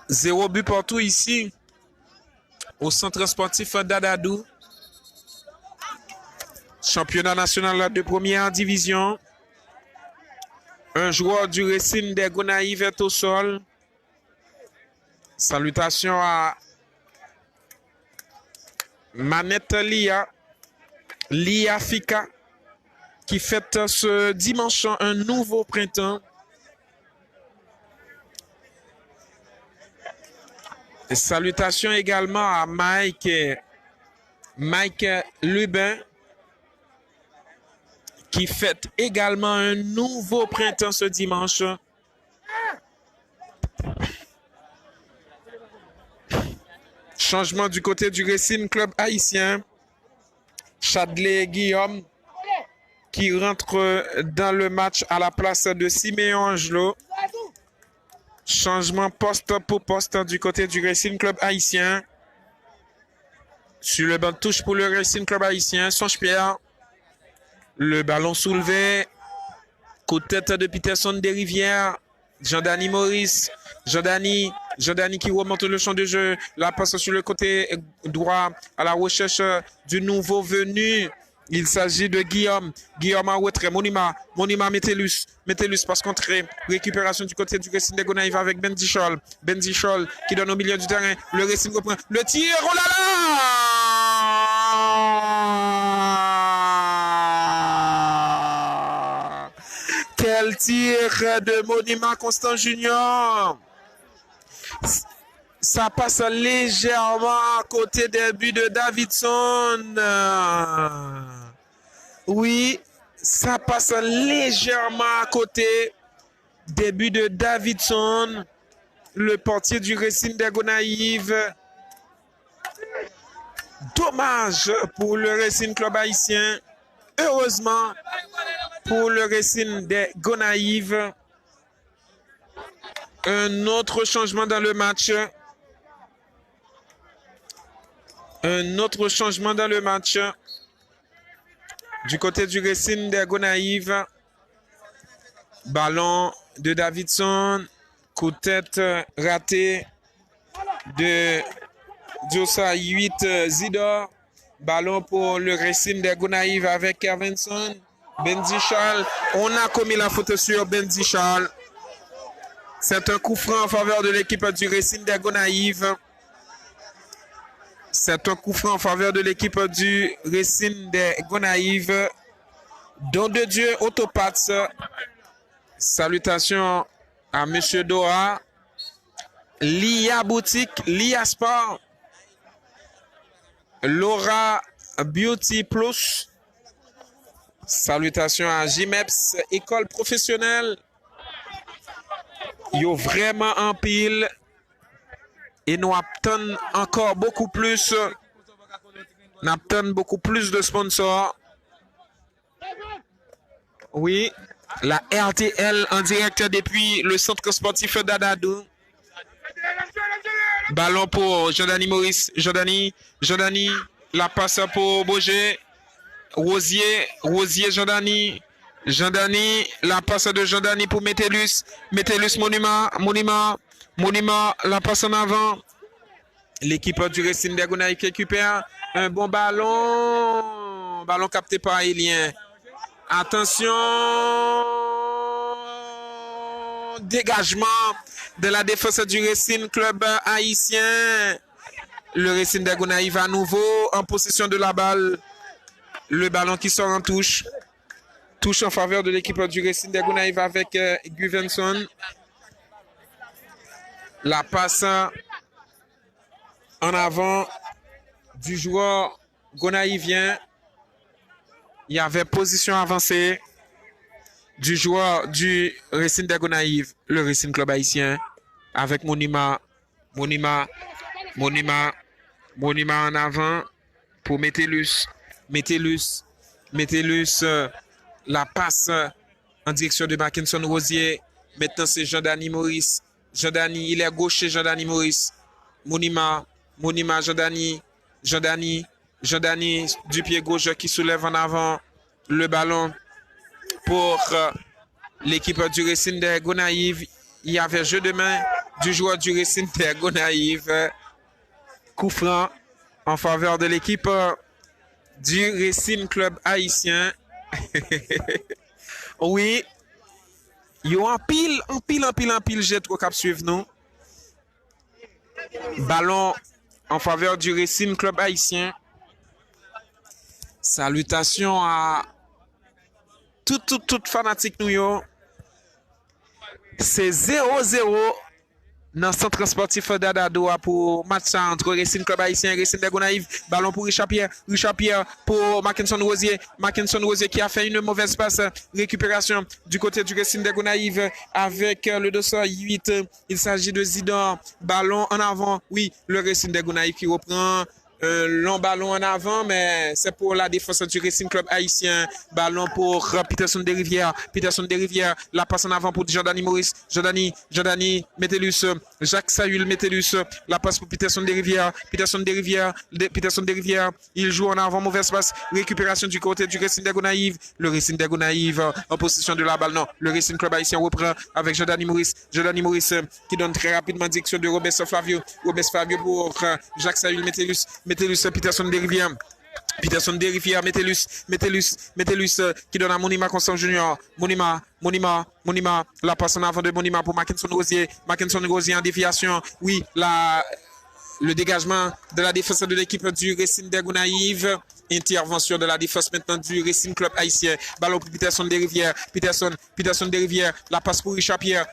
Zéro but partout ici au centre sportif d'Adadou. Championnat national de première division. Un joueur du Racing des Gonaïves est au sol. Salutations à Manette Lia Fika, qui fête ce dimanche un nouveau printemps. Et salutations également à Mike Lubin, qui fête également un nouveau printemps ce dimanche. Changement du côté du Racing Club haïtien. Chadley Guillaume qui rentre dans le match à la place de Siméon Angelo. Changement poste pour poste du côté du Racing Club haïtien. Sur le banc de touche pour le Racing Club haïtien, Songe-Pierre. Le ballon soulevé. Coup de tête de Peterson des Rivières. Jean-Dani Maurice. Jean-Dani qui remonte le champ de jeu. La passe sur le côté droit à la recherche du nouveau venu. Il s'agit de Guillaume. Guillaume en retrait. Monima Métellus. Métellus passe contrée. Récupération du côté du Racing des Gonaïves avec Benzi Scholl. Benzi Scholl qui donne au milieu du terrain. Le Racing reprend. Le tir. Oh là là! Quel tir de Monima Constant Junior! Ça passe légèrement à côté des buts de Davidson. Oui, ça passe légèrement à côté des buts de Davidson, le portier du Racing des Gonaïves. Dommage pour le Racing Club haïtien. Heureusement pour le Racing des Gonaïves. Un autre changement dans le match. Un autre changement dans le match. Du côté du Racing des Gonaïves. Ballon de Davidson. Coup de tête raté de Diosa 8 Zidor. Ballon pour le Racing des Gonaïves avec Kervinson. Benzi Charles. On a commis la faute sur Benzi Charles. C'est un coup franc en faveur de l'équipe du Racing des Gonaïves. C'est un coup franc en faveur de l'équipe du Racing des Gonaïves. Don de Dieu Autopats. Salutations à Monsieur Doha. Lia Boutique, Lia Sport. Laura Beauty Plus. Salutations à JMEPS, école professionnelle. Yo vraiment en pile. Et nous obtenons encore beaucoup plus. Nous obtenons beaucoup plus de sponsors. Oui, la RTL en direct depuis le centre sportif d'Adadou. Ballon pour Jean-Dani Maurice. Jean-Dani, la passe pour Boger. Rosier, Jean-Dani. Jean-Dani, la passe de Jean-Dani pour Métellus. Métellus, Monument, la passe en avant. L'équipe du Racing des Gonaïves qui récupère un bon ballon. Ballon capté par Elien. Attention. Dégagement de la défense du Racing Club haïtien. Le Racing des Gonaïves à nouveau en possession de la balle. Le ballon qui sort en touche. Touche en faveur de l'équipe du Racing des Gonaïves avec Guvenson. La passe en avant du joueur gonaïvien. Il y avait position avancée du joueur du Racing des Gonaïves, le Racing Club haïtien, avec Monima en avant pour Métellus. La passe en direction de Mackinson Rosier. Maintenant, c'est Jean-Dani Maurice. Jean-Dani, il est gaucher, Jean-Dani Maurice. Monima, Jean-Dani, du pied gauche qui soulève en avant le ballon pour l'équipe du Racing des Gonaïves. Il y avait jeu de main du joueur du Racing des Gonaïves. Coup franc en faveur de l'équipe du Racing Club haïtien. Oui. Il y a un pile jet au cap suivre nous. Ballon en faveur du Racing Club haïtien. Salutations à toute fanatique nous yo. C'est 0-0 dans le centre sportif d'Adadoa pour match entre Racing Club haïtien et Racing des Gonaïves. Ballon pour Richard Pierre pour Mackinson Rosier qui a fait une mauvaise passe. Récupération du côté du Racing des Gonaïves avec le dossard 8. Il s'agit de Zidor. Ballon en avant. Oui, le Racing des Gonaïves qui reprend. Long ballon en avant, mais c'est pour la défense du Racing Club haïtien. Ballon pour Peterson des Rivières. La passe en avant pour Jean-Dani Maurice. Jean-Dani, Métellus. Jacques Sayul, Métellus. La passe pour Peterson des Rivières. Il joue en avant, mauvaise passe. Récupération du côté du Racing des Gonaïves. Le Racing des Gonaïves en possession de la balle. Non, le Racing Club haïtien reprend avec Jean-Dani Maurice. Qui donne très rapidement direction de Robert Flavio pour Jacques Sayul, Métellus, Peterson des Rivières, Métellus qui donne à Monima Constant Junior. Monima, la passe en avant de Monima pour Mackinson Rosier en déviation. Oui, le dégagement de la défense de l'équipe du Racing des Gonaïves. Intervention de la défense maintenant du Racing Club haïtien. Ballon pour Peterson des Rivières. Peterson des Rivières. La passe pour Richard Pierre.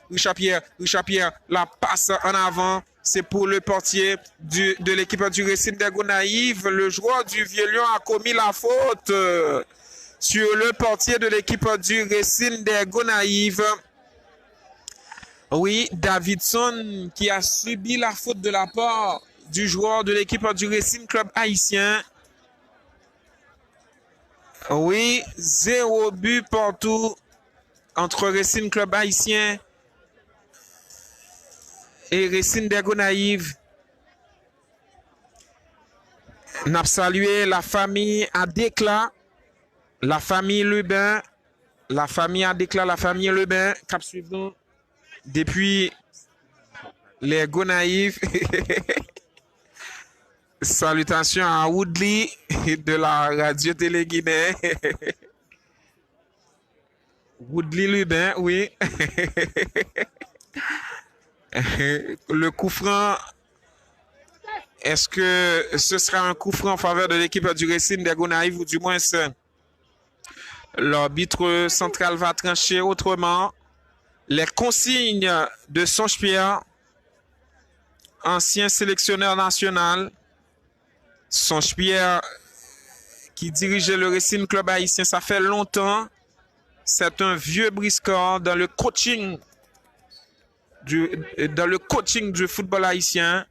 La passe en avant. C'est pour le portier de l'équipe du Racing des Gonaïves. Le joueur du Vieux-Lyon a commis la faute sur le portier de l'équipe du Racing des Gonaïves. Oui, Davidson qui a subi la faute de la part du joueur de l'équipe du Racing Club haïtien. Oui, 0 but partout entre Racing Club haïtien et Racing des Gonaïves. N'a salué la famille Adécla, la famille Lebin, la famille Adécla, la famille Lebin, cap suivant depuis les Gonaïves. Salutations à Woodley de la radio-télé Guinée. Woodley Lebin, oui. Le coup franc, est-ce que ce sera un coup franc en faveur de l'équipe du Racing des Gonaïves ou du moins l'arbitre central va trancher autrement? Les consignes de Songe-Pierre, ancien sélectionneur national, Songe-Pierre qui dirigeait le Racing Club haïtien, ça fait longtemps. C'est un vieux briscard dans le coaching du football haïtien.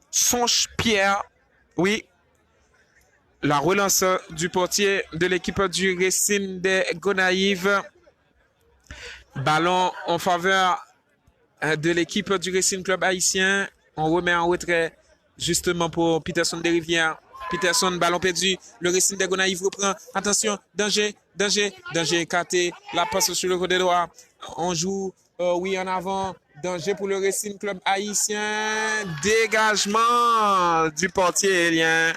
Songe-Pierre, oui, la relance du portier de l'équipe du Racing des Gonaïves. Ballon en faveur de l'équipe du Racing Club haïtien. On remet en retrait justement pour Peterson des Rivières. Peterson, ballon perdu. Le Racing des Gonaïves reprend. Attention, danger écarté. La passe sur le côté droit. On joue, oui, en avant. Danger pour le Racing Club haïtien. Dégagement du portier élien.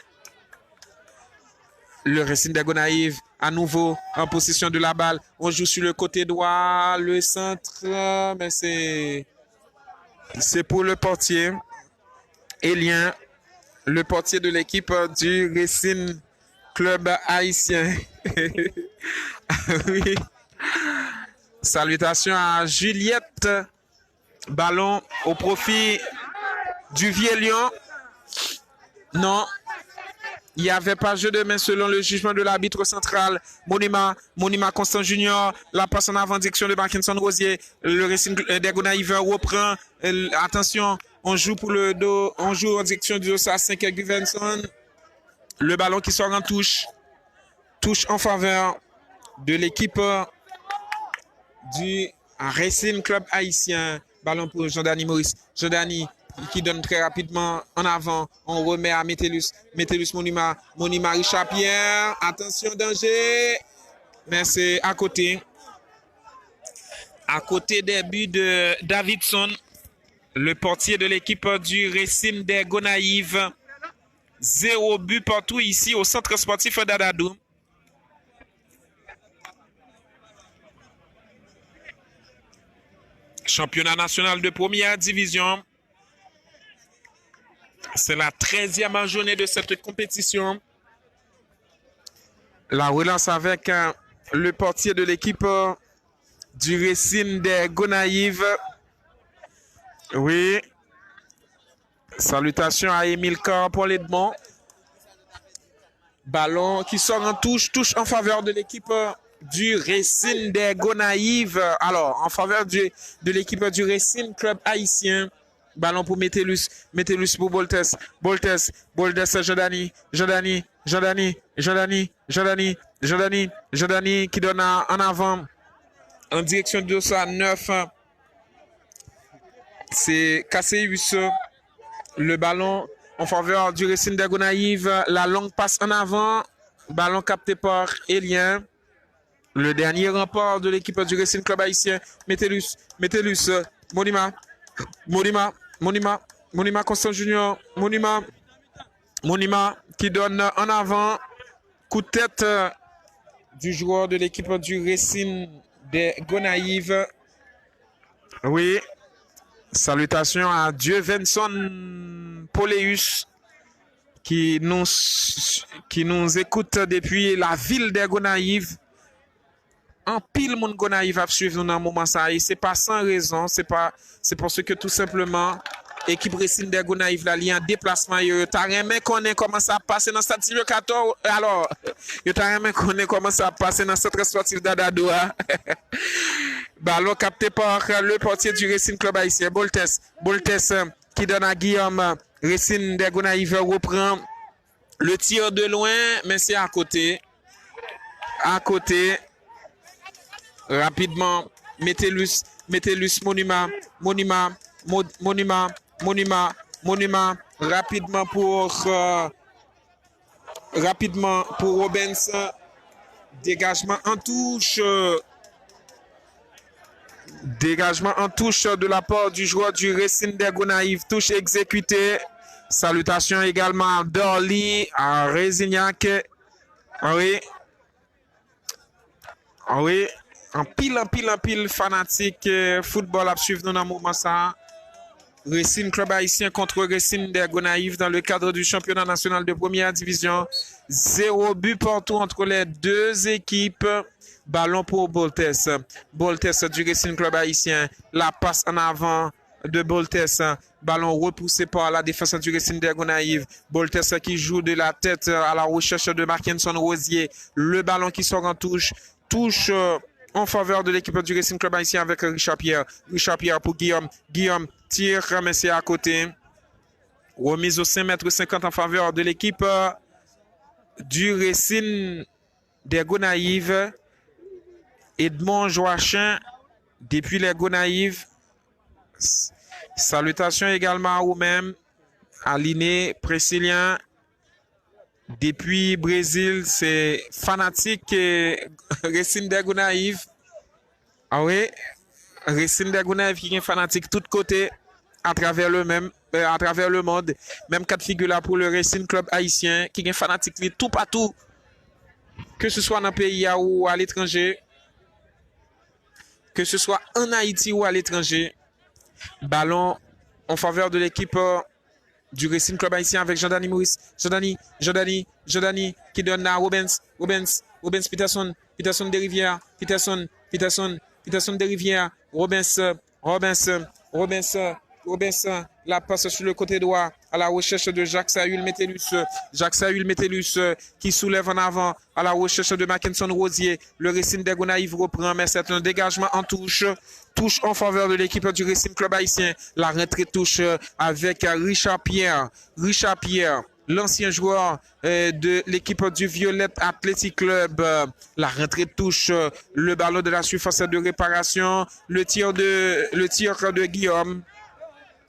Le Racing des Gonaïves à nouveau en possession de la balle. On joue sur le côté droit. Le centre, mais c'est pour le portier élien. Le portier de l'équipe du Racing Club haïtien. Oui. Salutations à Juliette. Ballon au profit du Vieux Lion. Non. Il n'y avait pas jeu de main selon le jugement de l'arbitre central. Monima Constant Junior. La passe en avant direction de Parkinson Rosier. Le Racing des Gonaïves reprend. Attention, on joue pour le dos. On joue en direction du Ossa 5 Guvenson. Le ballon qui sort en touche. Touche en faveur de l'équipe du Racing Club haïtien. Ballon pour Jean-Dani Maurice. Jean-Dani qui donne très rapidement en avant. On remet à Métellus. Métellus Monima. Monima Richard Pierre. Attention, danger. Mais c'est à côté. À côté des buts de Davidson. Le portier de l'équipe du Racing des Gonaïves. 0 but partout ici au centre sportif d'Adadou. Championnat national de première division. C'est la 13e journée de cette compétition. La relance avec le portier de l'équipe du Racing des Gonaïves. Oui. Salutations à Émile Carr pour l'Edmond. Ballon qui sort en touche. Touche en faveur de l'équipe du Racing des Gonaïves. Alors, en faveur de l'équipe du Racing Club haïtien. Ballon pour Métellus. Métellus pour Boltes. Boltes, Jean-Dani qui donne en avant. En direction de ça, 9. C'est Cassius. Le ballon en faveur du Racing des Gonaïves. La longue passe en avant. Ballon capté par Elien. Le dernier rempart de l'équipe du Racing Club haïtien. Métellus. Monima Constant Junior. Monima qui donne en avant. Coup de tête du joueur de l'équipe du Racing des Gonaïves. Oui. Salutations à Dieu Venson Poléus qui nous écoute depuis la ville des Gonaïves. En pile mon Gonaïve a suivi nous dans un moment ça et c'est pas sans raison, c'est parce que tout simplement équipe Racing des Gonaïves là li en déplacement yo t'a remen connaît comment ça passe dans stade 14 alors yo t'a remen connaît comment ça passe dans centre sportif d'Adadoa. Ballon capté par le portier du Racing Club haïtien Boltes qui donne à Guillaume. Racing des Gonaïves reprend le tir de loin mais c'est à côté rapidement. Métellus Monima rapidement pour rapidement pour Robens. Dégagement en touche. Dégagement en touche de la part du joueur du Racing des Gonaïves. Touche exécutée. Salutations également à Dorly, à Résignac. Oui. Oui. En pile fanatique football à suivre dans un moment ça. Racing Club Haïtien contre Racing des Gonaïves dans le cadre du championnat national de première division. 0 but partout entre les deux équipes. Ballon pour Boltes. Boltes du Racing Club Haïtien. La passe en avant de Boltes. Ballon repoussé par la défense du Racing des Gonaïves. Boltes qui joue de la tête à la recherche de Markinson Rosier. Le ballon qui sort en touche. Touche en faveur de l'équipe du Racing Club Haïtien avec Richard Pierre. Richard Pierre pour Guillaume. Guillaume tire, mais c'est à côté. Remise au 5,50 m en faveur de l'équipe du Racing des Gonaïves. Edmond Joachim depuis les Gonaïves. Salutations également à vous-même. Aline Précilien depuis Brésil. C'est fanatique Racing des Gonaïves. Ah oui, Racing des Gonaïves qui est fanatique tout côté à travers le monde. Même cas de figure là pour le Racing Club Haïtien qui est fanatique tout partout. Que ce soit dans le pays ou à l'étranger. Que ce soit en Haïti ou à l'étranger. Ballon en faveur de l'équipe du Racing Club Haïtien avec Jean-Dani Maurice. Jean-Dani qui donne à Robens Peterson des Rivières. Peterson des Rivières. Robens, la passe sur le côté droit à la recherche de Jacques Saül Métellus qui soulève en avant à la recherche de Mackinson Rosier. Le Racing des Gonaïves reprend, mais c'est un dégagement en touche. Touche en faveur de l'équipe du Racing Club Haïtien. La rentrée touche avec Richard Pierre, l'ancien joueur de l'équipe du Violet Athletic Club. La rentrée touche le ballon de la surface de réparation. Le tir de Guillaume.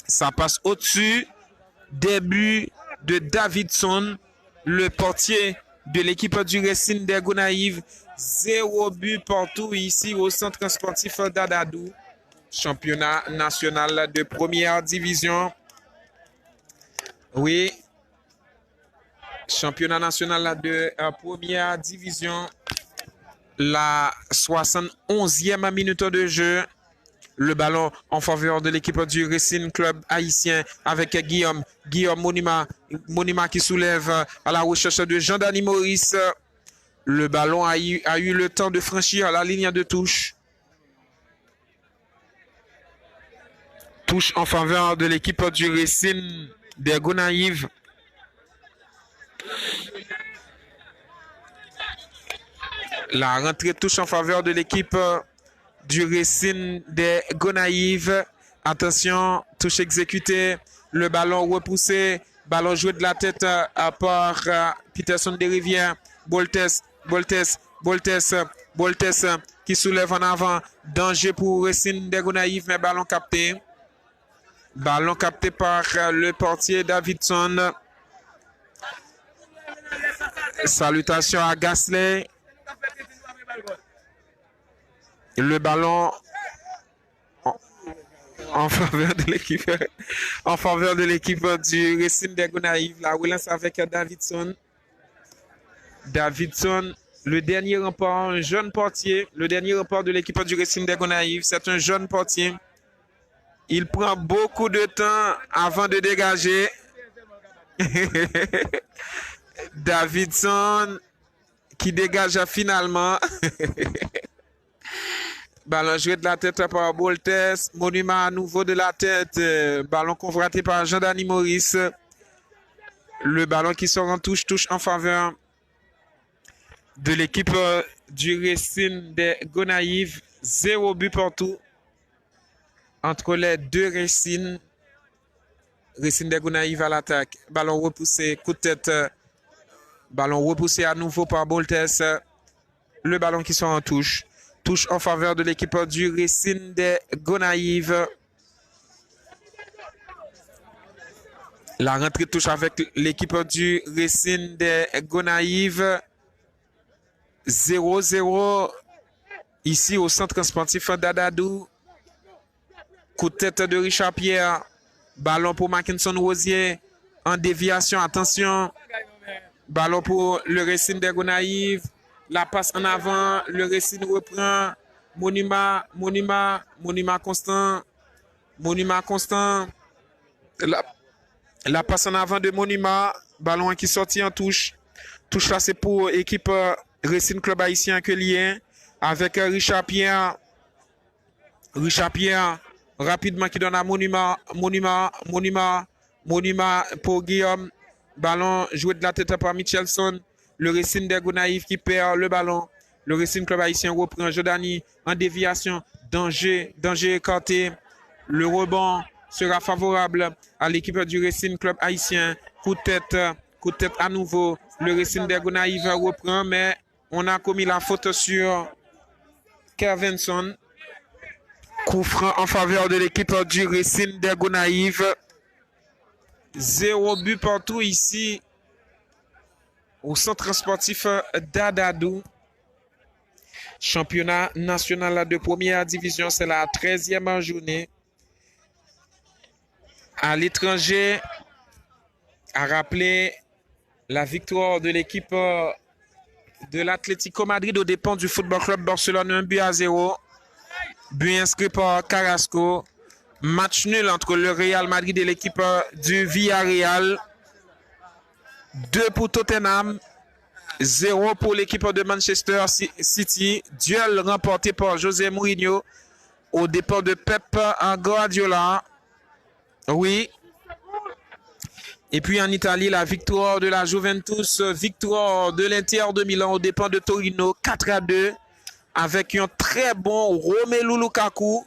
Ça passe au-dessus des buts de Davidson, le portier de l'équipe du Racing des Gonaïves. 0 but partout ici au centre sportif d'Adadou. Championnat national de première division. Oui. Championnat national de première division. La 71e minute de jeu. Le ballon en faveur de l'équipe du Racing Club Haïtien avec Guillaume Monima qui soulève à la recherche de Jean-Dani Maurice. Le ballon a eu le temps de franchir la ligne de touche. Touche en faveur de l'équipe du Racing des Gonaïves. La rentrée touche en faveur de l'équipe du Racing des Gonaïves. Attention, touche exécutée. Le ballon repoussé. Ballon joué de la tête par Peterson des Rivières. Boltes qui soulève en avant. Danger pour Racing des Gonaïves, mais ballon capté. Ballon capté par le portier Davidson. Salutations à Gasley. Le ballon en faveur de l'équipe du Racing des Gonaïves. La relance avec Davidson. Le dernier rempart, un jeune portier. Le dernier rempart de l'équipe du Racing des Gonaïves. C'est un jeune portier. Il prend beaucoup de temps avant de dégager. Davidson qui dégage finalement. Ballon joué de la tête par Boltes. Monument à nouveau de la tête. Ballon convoité par Jean-Dani Maurice. Le ballon qui sort en touche en faveur de l'équipe du Racing des Gonaïves. 0 but partout entre les deux Racing. Racing des Gonaïves à l'attaque. Ballon repoussé, coup de tête. Ballon repoussé à nouveau par Boltes. Le ballon qui sort en touche. Touche en faveur de l'équipe du Racing des Gonaïves. La rentrée touche avec l'équipe du Racing des Gonaïves. 0-0 ici au centre sportif d'Adadou. Coup de tête de Richard Pierre. Ballon pour Mackinson Rosier. En déviation, attention. Ballon pour le Racing des Gonaïves. La passe en avant. Le Racing reprend. Monument Constant. Monument Constant. La passe en avant de Monument. Ballon qui sortit en touche. Touche là, c'est pour équipe Racing Club Haïtien Quelien. Avec Richard Pierre. Richard Pierre. Rapidement qui donne à Monument pour Guillaume. Ballon joué de la tête par Michelson. Le Racing des Gonaïves qui perd le ballon. Le Racing Club Haïtien reprend Jordani en déviation. Danger écarté. Le rebond sera favorable à l'équipe du Racing Club Haïtien. Coup de tête à nouveau. Le Racing des Gonaïves reprend, mais on a commis la faute sur Kervinson. Coup franc en faveur de l'équipe du Racing des Gonaïves. 0 but partout ici au centre sportif d'Adadou. Championnat national de première division, c'est la 13e journée. À l'étranger, à rappeler la victoire de l'équipe de l'Atlético Madrid aux dépens du Football Club Barcelone, 1-0. But inscrit par Carrasco. Match nul entre le Real Madrid et l'équipe du Villarreal. 2 pour Tottenham. 0 pour l'équipe de Manchester City. Duel remporté par José Mourinho aux dépens de Pep Guardiola. Oui. Et puis en Italie, la victoire de la Juventus, victoire de l'Inter de Milan aux dépens de Torino, 4-2, avec un très bon Romelu Lukaku.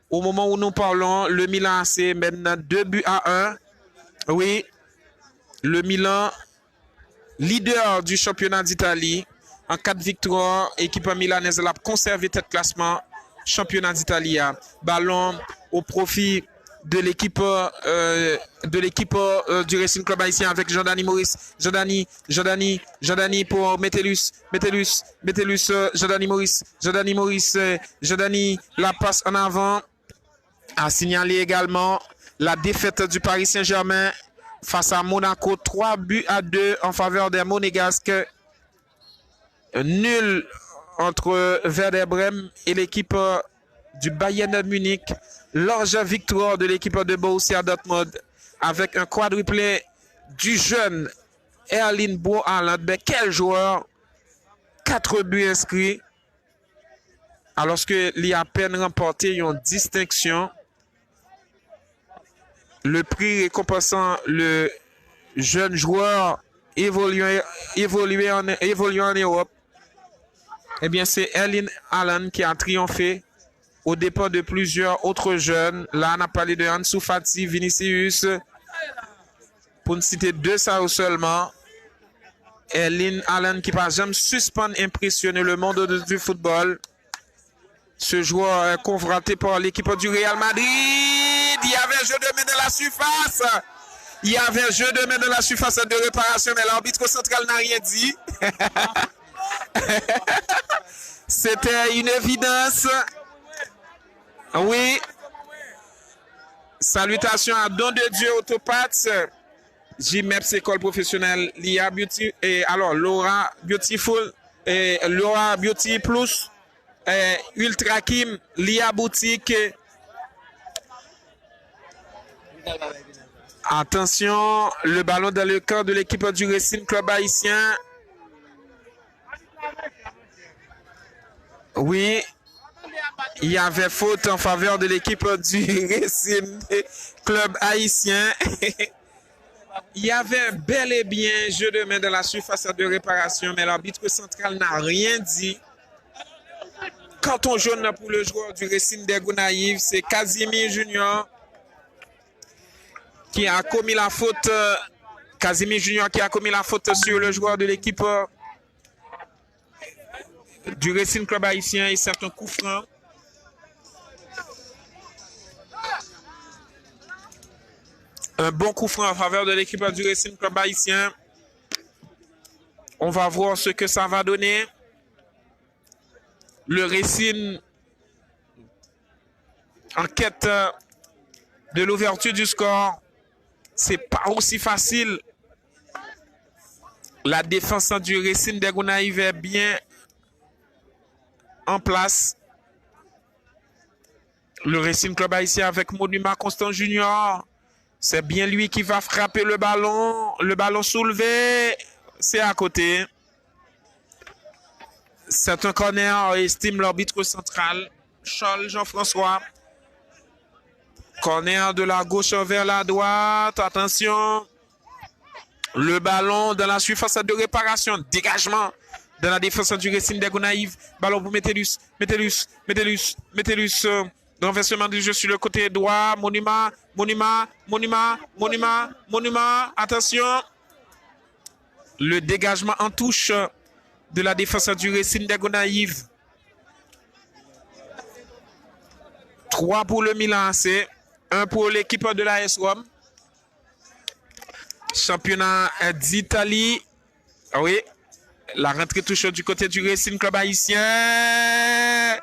Au moment où nous parlons, le Milan AC mène 2-1. Oui, le Milan, leader du championnat d'Italie, en 4 victoires, équipe milanaise a conservé tête classement, championnat d'Italie. Ballon au profit de l'équipe du Racing Club Haïtien avec Jean-Dani Maurice. Jean-Dani pour Metellus, Jean-Dani Maurice, la passe en avant. A signalé également la défaite du Paris Saint-Germain face à Monaco, 3-2 en faveur des Monégasques. Nul entre Werder Bremen et l'équipe du Bayern de Munich. Large victoire de l'équipe de Borussia Dortmund avec un quadruplé du jeune Erling Braut Haaland. Mais quel joueur! 4 buts inscrits. Alors qu'il a à peine remporté une distinction. Le prix récompensant le jeune joueur évoluant en Europe. Eh bien, c'est Erling Haaland qui a triomphé aux dépens de plusieurs autres jeunes. Là, on a parlé de Ansu Fati, Vinicius. Pour ne citer 2 ça seulement. Erling Haaland qui par jamais suspend impressionner le monde du football. Ce joueur est confronté par l'équipe du Real Madrid. Il y avait un jeu de main de la surface. Il y avait un jeu de main de la surface de réparation, mais l'arbitre central n'a rien dit. C'était une évidence. Oui. Salutations à Don de Dieu Autopath. JMEPS école professionnelle Lia Beauty et alors Laura Beautiful et Laura Beauty Plus. Ultra Kim, Lia Boutique. Attention, le ballon dans le camp de l'équipe du Racing Club Haïtien. Oui, il y avait faute en faveur de l'équipe du Racing Club Haïtien. Il y avait bel et bien jeu de main dans la surface de réparation, mais l'arbitre central n'a rien dit. Carton jaune pour le joueur du Racing des Gonaïves, c'est Casimir Junior qui a commis la faute. Casimir Junior qui a commis la faute sur le joueur de l'équipe du Racing Club Haïtien et c'est un coup franc. Un bon coup franc en faveur de l'équipe du Racing Club haïtien. On va voir ce que ça va donner. Le Racing en quête de l'ouverture du score. C'est pas aussi facile. La défense du Racing des Gonaïves est bien en place. Le Racing Club haïtien avec Monument Constant Junior. C'est bien lui qui va frapper le ballon. Le ballon soulevé. C'est à côté. C'est un corner, estime l'arbitre central. Charles Jean-François. Corner de la gauche vers la droite. Attention. Le ballon dans la surface de réparation. Dégagement dans la défense du Racing des Gonaïves. Ballon pour Métellus. Renversement du jeu sur le côté droit. Monument. Attention. Le dégagement en touche de la défense du Racing des Gonaïves. 3 pour le Milan AC. 1 pour l'équipe de la AS Rome. Championnat d'Italie. Ah oui. La rentrée touche du côté du Racing Club haïtien.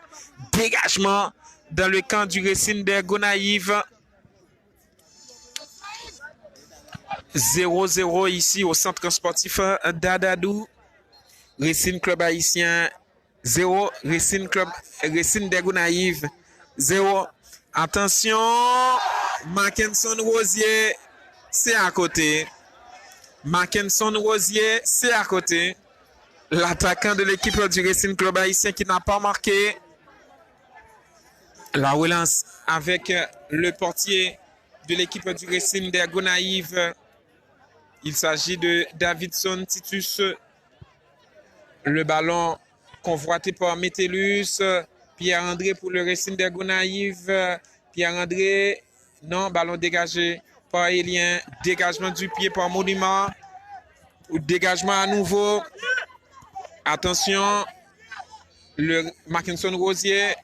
Dégagement dans le camp du Racing des Gonaïves. 0-0 ici au centre sportif d'Adadou. Racing Club haïtien 0. Racing des Gonaïves 0. Attention. Mackinson Rosier, c'est à côté. Mackinson Rosier, c'est à côté. L'attaquant de l'équipe du Racing Club haïtien qui n'a pas marqué. La relance avec le portier de l'équipe du Racing des Gonaïves. Il s'agit de Davidson Titus. Le ballon convoité par Métellus. Pierre-André pour le Racing des Gonaïves. Pierre-André, non, ballon dégagé par Elien. Dégagement du pied par Monument. Dégagement à nouveau. Attention. Le Mackinson Rosier.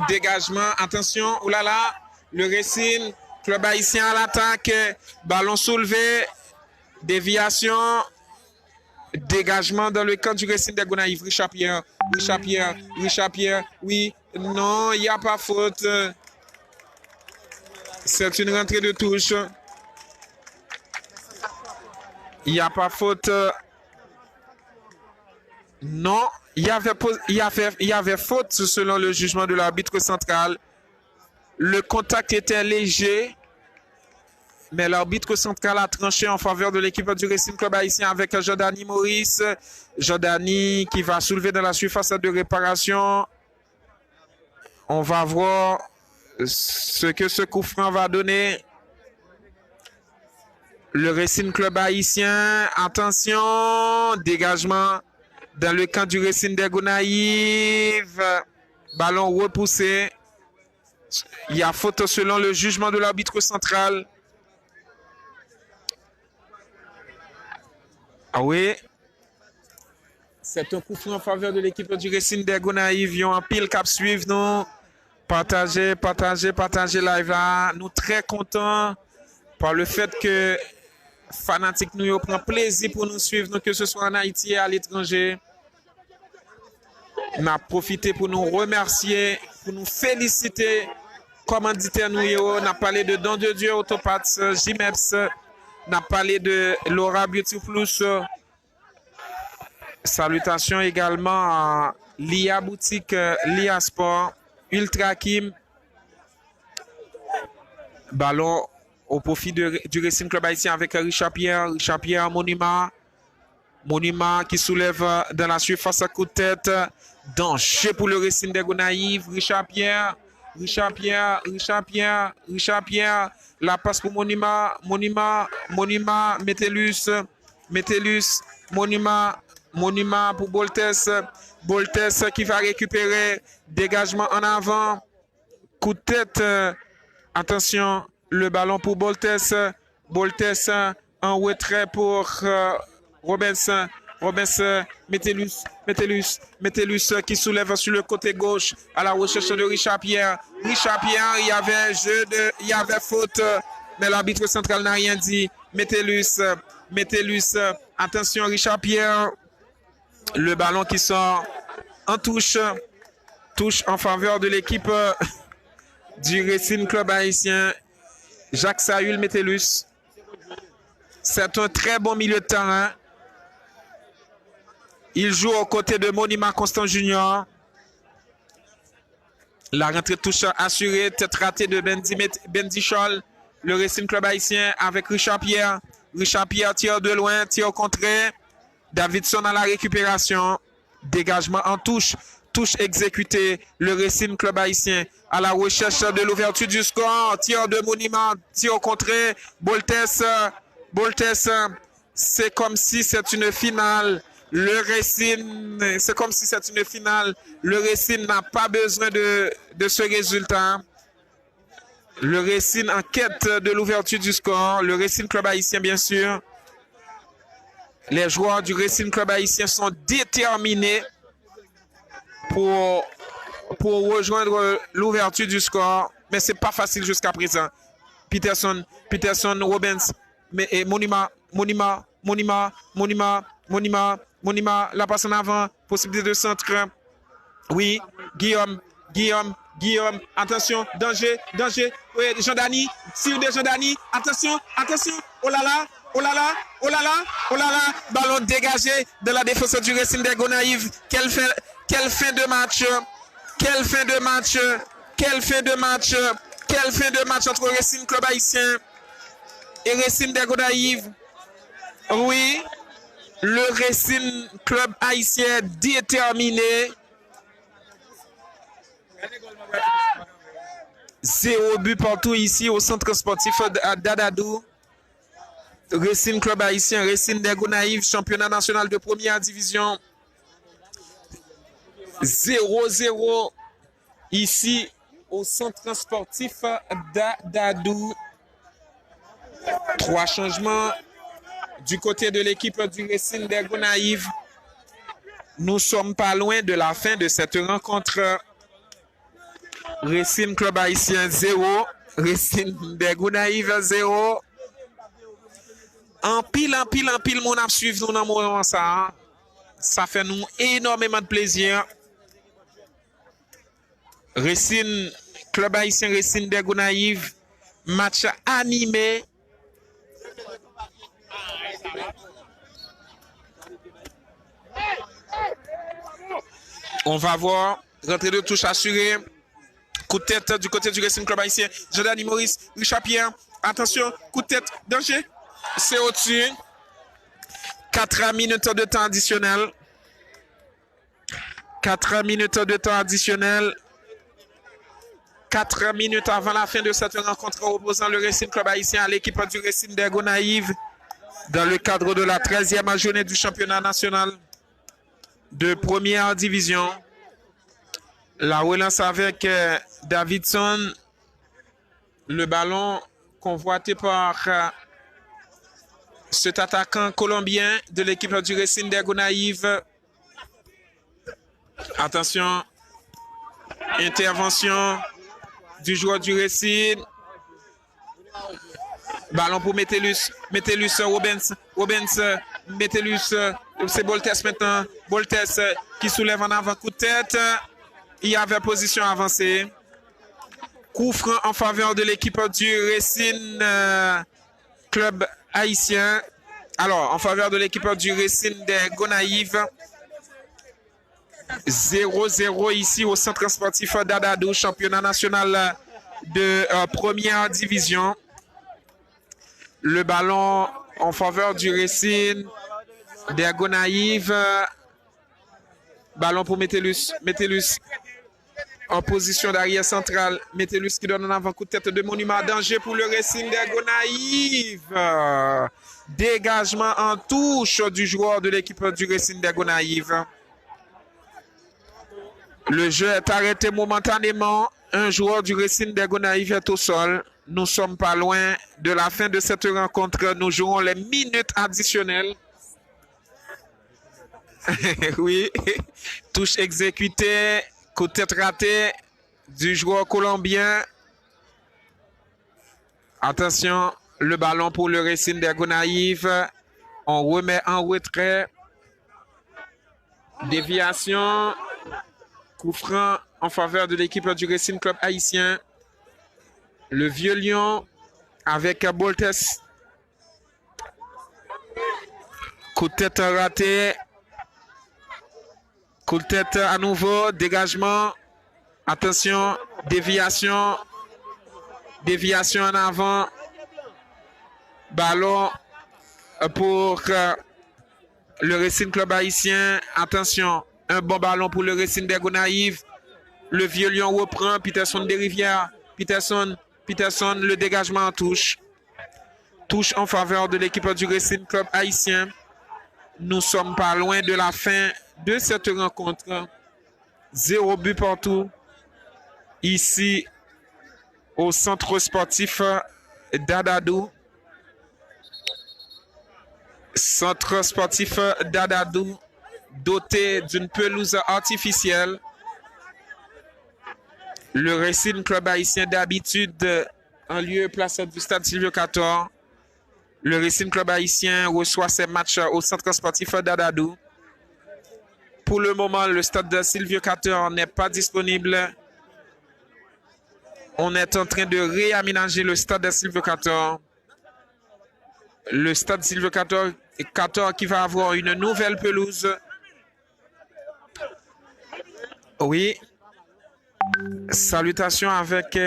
Dégagement. Attention. Oulala. Le Racing Club haïtien à l'attaque. Ballon soulevé. Déviation. Dégagement dans le camp du Racing des Gonaïves. Richard Pierre. Oui. Non, il n'y a pas faute. C'est une rentrée de touche. Il n'y a pas faute. Non, il y avait faute selon le jugement de l'arbitre central. Le contact était léger. Mais l'arbitre central a tranché en faveur de l'équipe du Racing Club haïtien avec Jordani Maurice. Jordani qui va soulever dans la surface de réparation. On va voir ce que ce coup franc va donner. Le Racing Club haïtien. Attention. Dégagement dans le camp du Racing des Gonaïves. Ballon repoussé. Il y a faute selon le jugement de l'arbitre central. Ah oui, c'est un coup franc en faveur de l'équipe du Racing des Gonaïves. Ils ont un pile cap suivre nous. Partagez live là. Nous très contents par le fait que fanatiques nous prennent plaisir pour nous suivre, nous, que ce soit en Haïti et à l'étranger. On a profité pour nous remercier, pour nous féliciter. Commanditaire nous, on a parlé de Don de Dieu, Autopath, Jimeps. On a parlé de Laura Beauty Plus. Salutations également à Lia Boutique, Lia Sport, Ultra Kim. Ballon au profit du Racing Club haïtien avec Richard Pierre, Monument qui soulève dans la surface à coup de tête. Danger pour le Racing des Gonaïves. Richard Pierre. La passe pour Monument, Métellus, Monument pour Boltes qui va récupérer. Dégagement en avant. Coup de tête. Attention, le ballon pour Boltes en retrait pour Robinson. Metellus qui soulève sur le côté gauche à la recherche de Richard Pierre. Richard Pierre, il y avait faute, mais l'arbitre central n'a rien dit. Metellus, attention Richard Pierre, le ballon qui sort en touche en faveur de l'équipe du Racing Club haïtien. Jacques Saül Metellus. C'est un très bon milieu de terrain. Il joue aux côtés de Monima Constant Junior. La rentrée touche assurée, tête ratée de Bendy Scholl. Le Racing Club haïtien avec Richard Pierre. Richard Pierre tire de loin, tire au contraire. Davidson à la récupération. Dégagement en touche. Touche exécutée. Le Racing Club haïtien à la recherche de l'ouverture du score. Tir de Monima, tir au contraire. Boltes, c'est comme si c'est une finale. Le Racing, c'est comme si c'est une finale. Le Racing n'a pas besoin de ce résultat. Le Racing en quête de l'ouverture du score. Le Racing Club haïtien, bien sûr. Les joueurs du Racing Club haïtien sont déterminés pour rejoindre l'ouverture du score. Mais c'est pas facile jusqu'à présent. Peterson, Robens, et Monima, la passe en avant, possibilité de centre. Oui, Guillaume, attention, danger. Oui, Jean-Dani, tir de Jean-Dani, attention, oh là là, ballon dégagé de la défense du Racing des Gonaïves. Quelle fin de match entre Racing Club haïtien et Racing des Gonaïves. Oui, le Racing Club haïtien déterminé. 0 but partout ici au centre sportif d'Adadou. Racing Club haïtien, Racing des Gonaïves, championnat national de première division. 0-0 ici au centre sportif d'Adadou. 3 changements du côté de l'équipe du Racing des Gonaïves. Nous sommes pas loin de la fin de cette rencontre. Racing Club haïtien 0, Racing des Gonaïves 0. En pile, mon a suivi nous dans le moment ça. Ça fait nous énormément de plaisir. Racing Club haïtien, Racing des Gonaïves, match animé. On va voir, rentrée de touche assurée. Coup de tête du côté du Racing Club haïtien. Jean-Dani Maurice, Richard Pierre. Attention, coup de tête, danger. C'est au-dessus. 4 minutes de temps additionnel. 4 minutes de temps additionnel. 4 minutes avant la fin de cette rencontre opposant le Racing Club haïtien à l'équipe du Racing des Gonaïves dans le cadre de la 13e journée du championnat national de première division. La relance avec Davidson. Le ballon convoité par cet attaquant colombien de l'équipe du Racing des Gonaïves. Attention. Intervention du joueur du Racing. Ballon pour Metellus. Robens. Metellus. C'est Boltes maintenant. Boltes qui soulève en avant. Coup de tête. Il y avait position avancée. Coup franc en faveur de l'équipe du Racing Club haïtien. Alors, en faveur de l'équipe du Racing des Gonaïves. 0-0 ici au centre sportif d'Adadou, championnat national de première division. Le ballon en faveur du Racing des Gonaïves. Ballon pour Metellus. En position d'arrière central. Metellus qui donne un avant-coup de tête de Monima. Danger pour le Racing des Gonaïves. Dégagement en touche du joueur de l'équipe du Racing des Gonaïves. Le jeu est arrêté momentanément. Un joueur du Racing des Gonaïves est au sol. Nous sommes pas loin de la fin de cette rencontre. Nous jouons les minutes additionnelles. Oui, touche exécutée, coup de tête raté du joueur colombien. Attention, le ballon pour le Racing des Gonaïves. On remet en retrait. Déviation. Coup franc en faveur de l'équipe du Racing Club haïtien. Le Vieux Lion avec Boltes. Coup de tête raté. Coup de tête à nouveau. Dégagement. Attention. Déviation. Déviation en avant. Ballon pour le Racing Club haïtien. Attention. Un bon ballon pour le Racing des Gonaïves. Le Vieux Lion reprend. Peterson des Rivières. Peterson, le dégagement en touche. Touche en faveur de l'équipe du Racing Club haïtien. Nous sommes pas loin de la fin de cette rencontre. 0 but partout. Ici, au centre sportif d'Adadou. Centre sportif d'Adadou, doté d'une pelouse artificielle. Le Racing Club haïtien d'habitude en lieu et place du stade Silvio Cator. Le Racing Club haïtien reçoit ses matchs au centre sportif d'Adadou. Pour le moment, le stade de Silvio Cator n'est pas disponible. On est en train de réaménager le stade de Silvio Cator. Le stade Silvio Cator qui va avoir une nouvelle pelouse. Oui. Salutations avec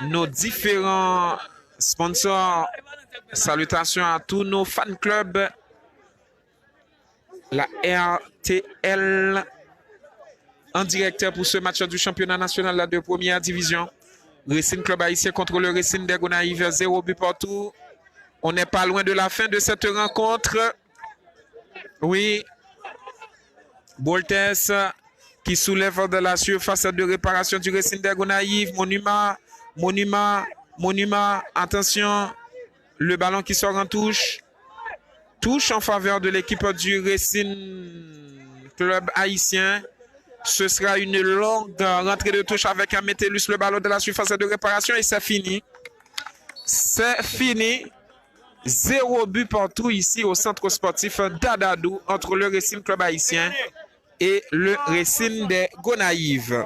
nos différents sponsors. Salutations à tous nos fan clubs. La RTL en direct pour ce match du championnat national de première division. Racing Club haïtien contre le Racing des Gonaïves, 0 but partout. On n'est pas loin de la fin de cette rencontre. Oui. Boltes qui soulève de la surface de réparation du Racing des Gonaïves. Monument. Attention. Le ballon qui sort en touche. Touche en faveur de l'équipe du Racing Club haïtien. Ce sera une longue rentrée de touche avec un Métellus, le ballon de la surface de réparation et c'est fini. C'est fini. 0 but partout ici au centre sportif d'Adadou entre le Racing Club haïtien et le Racing des Gonaïves.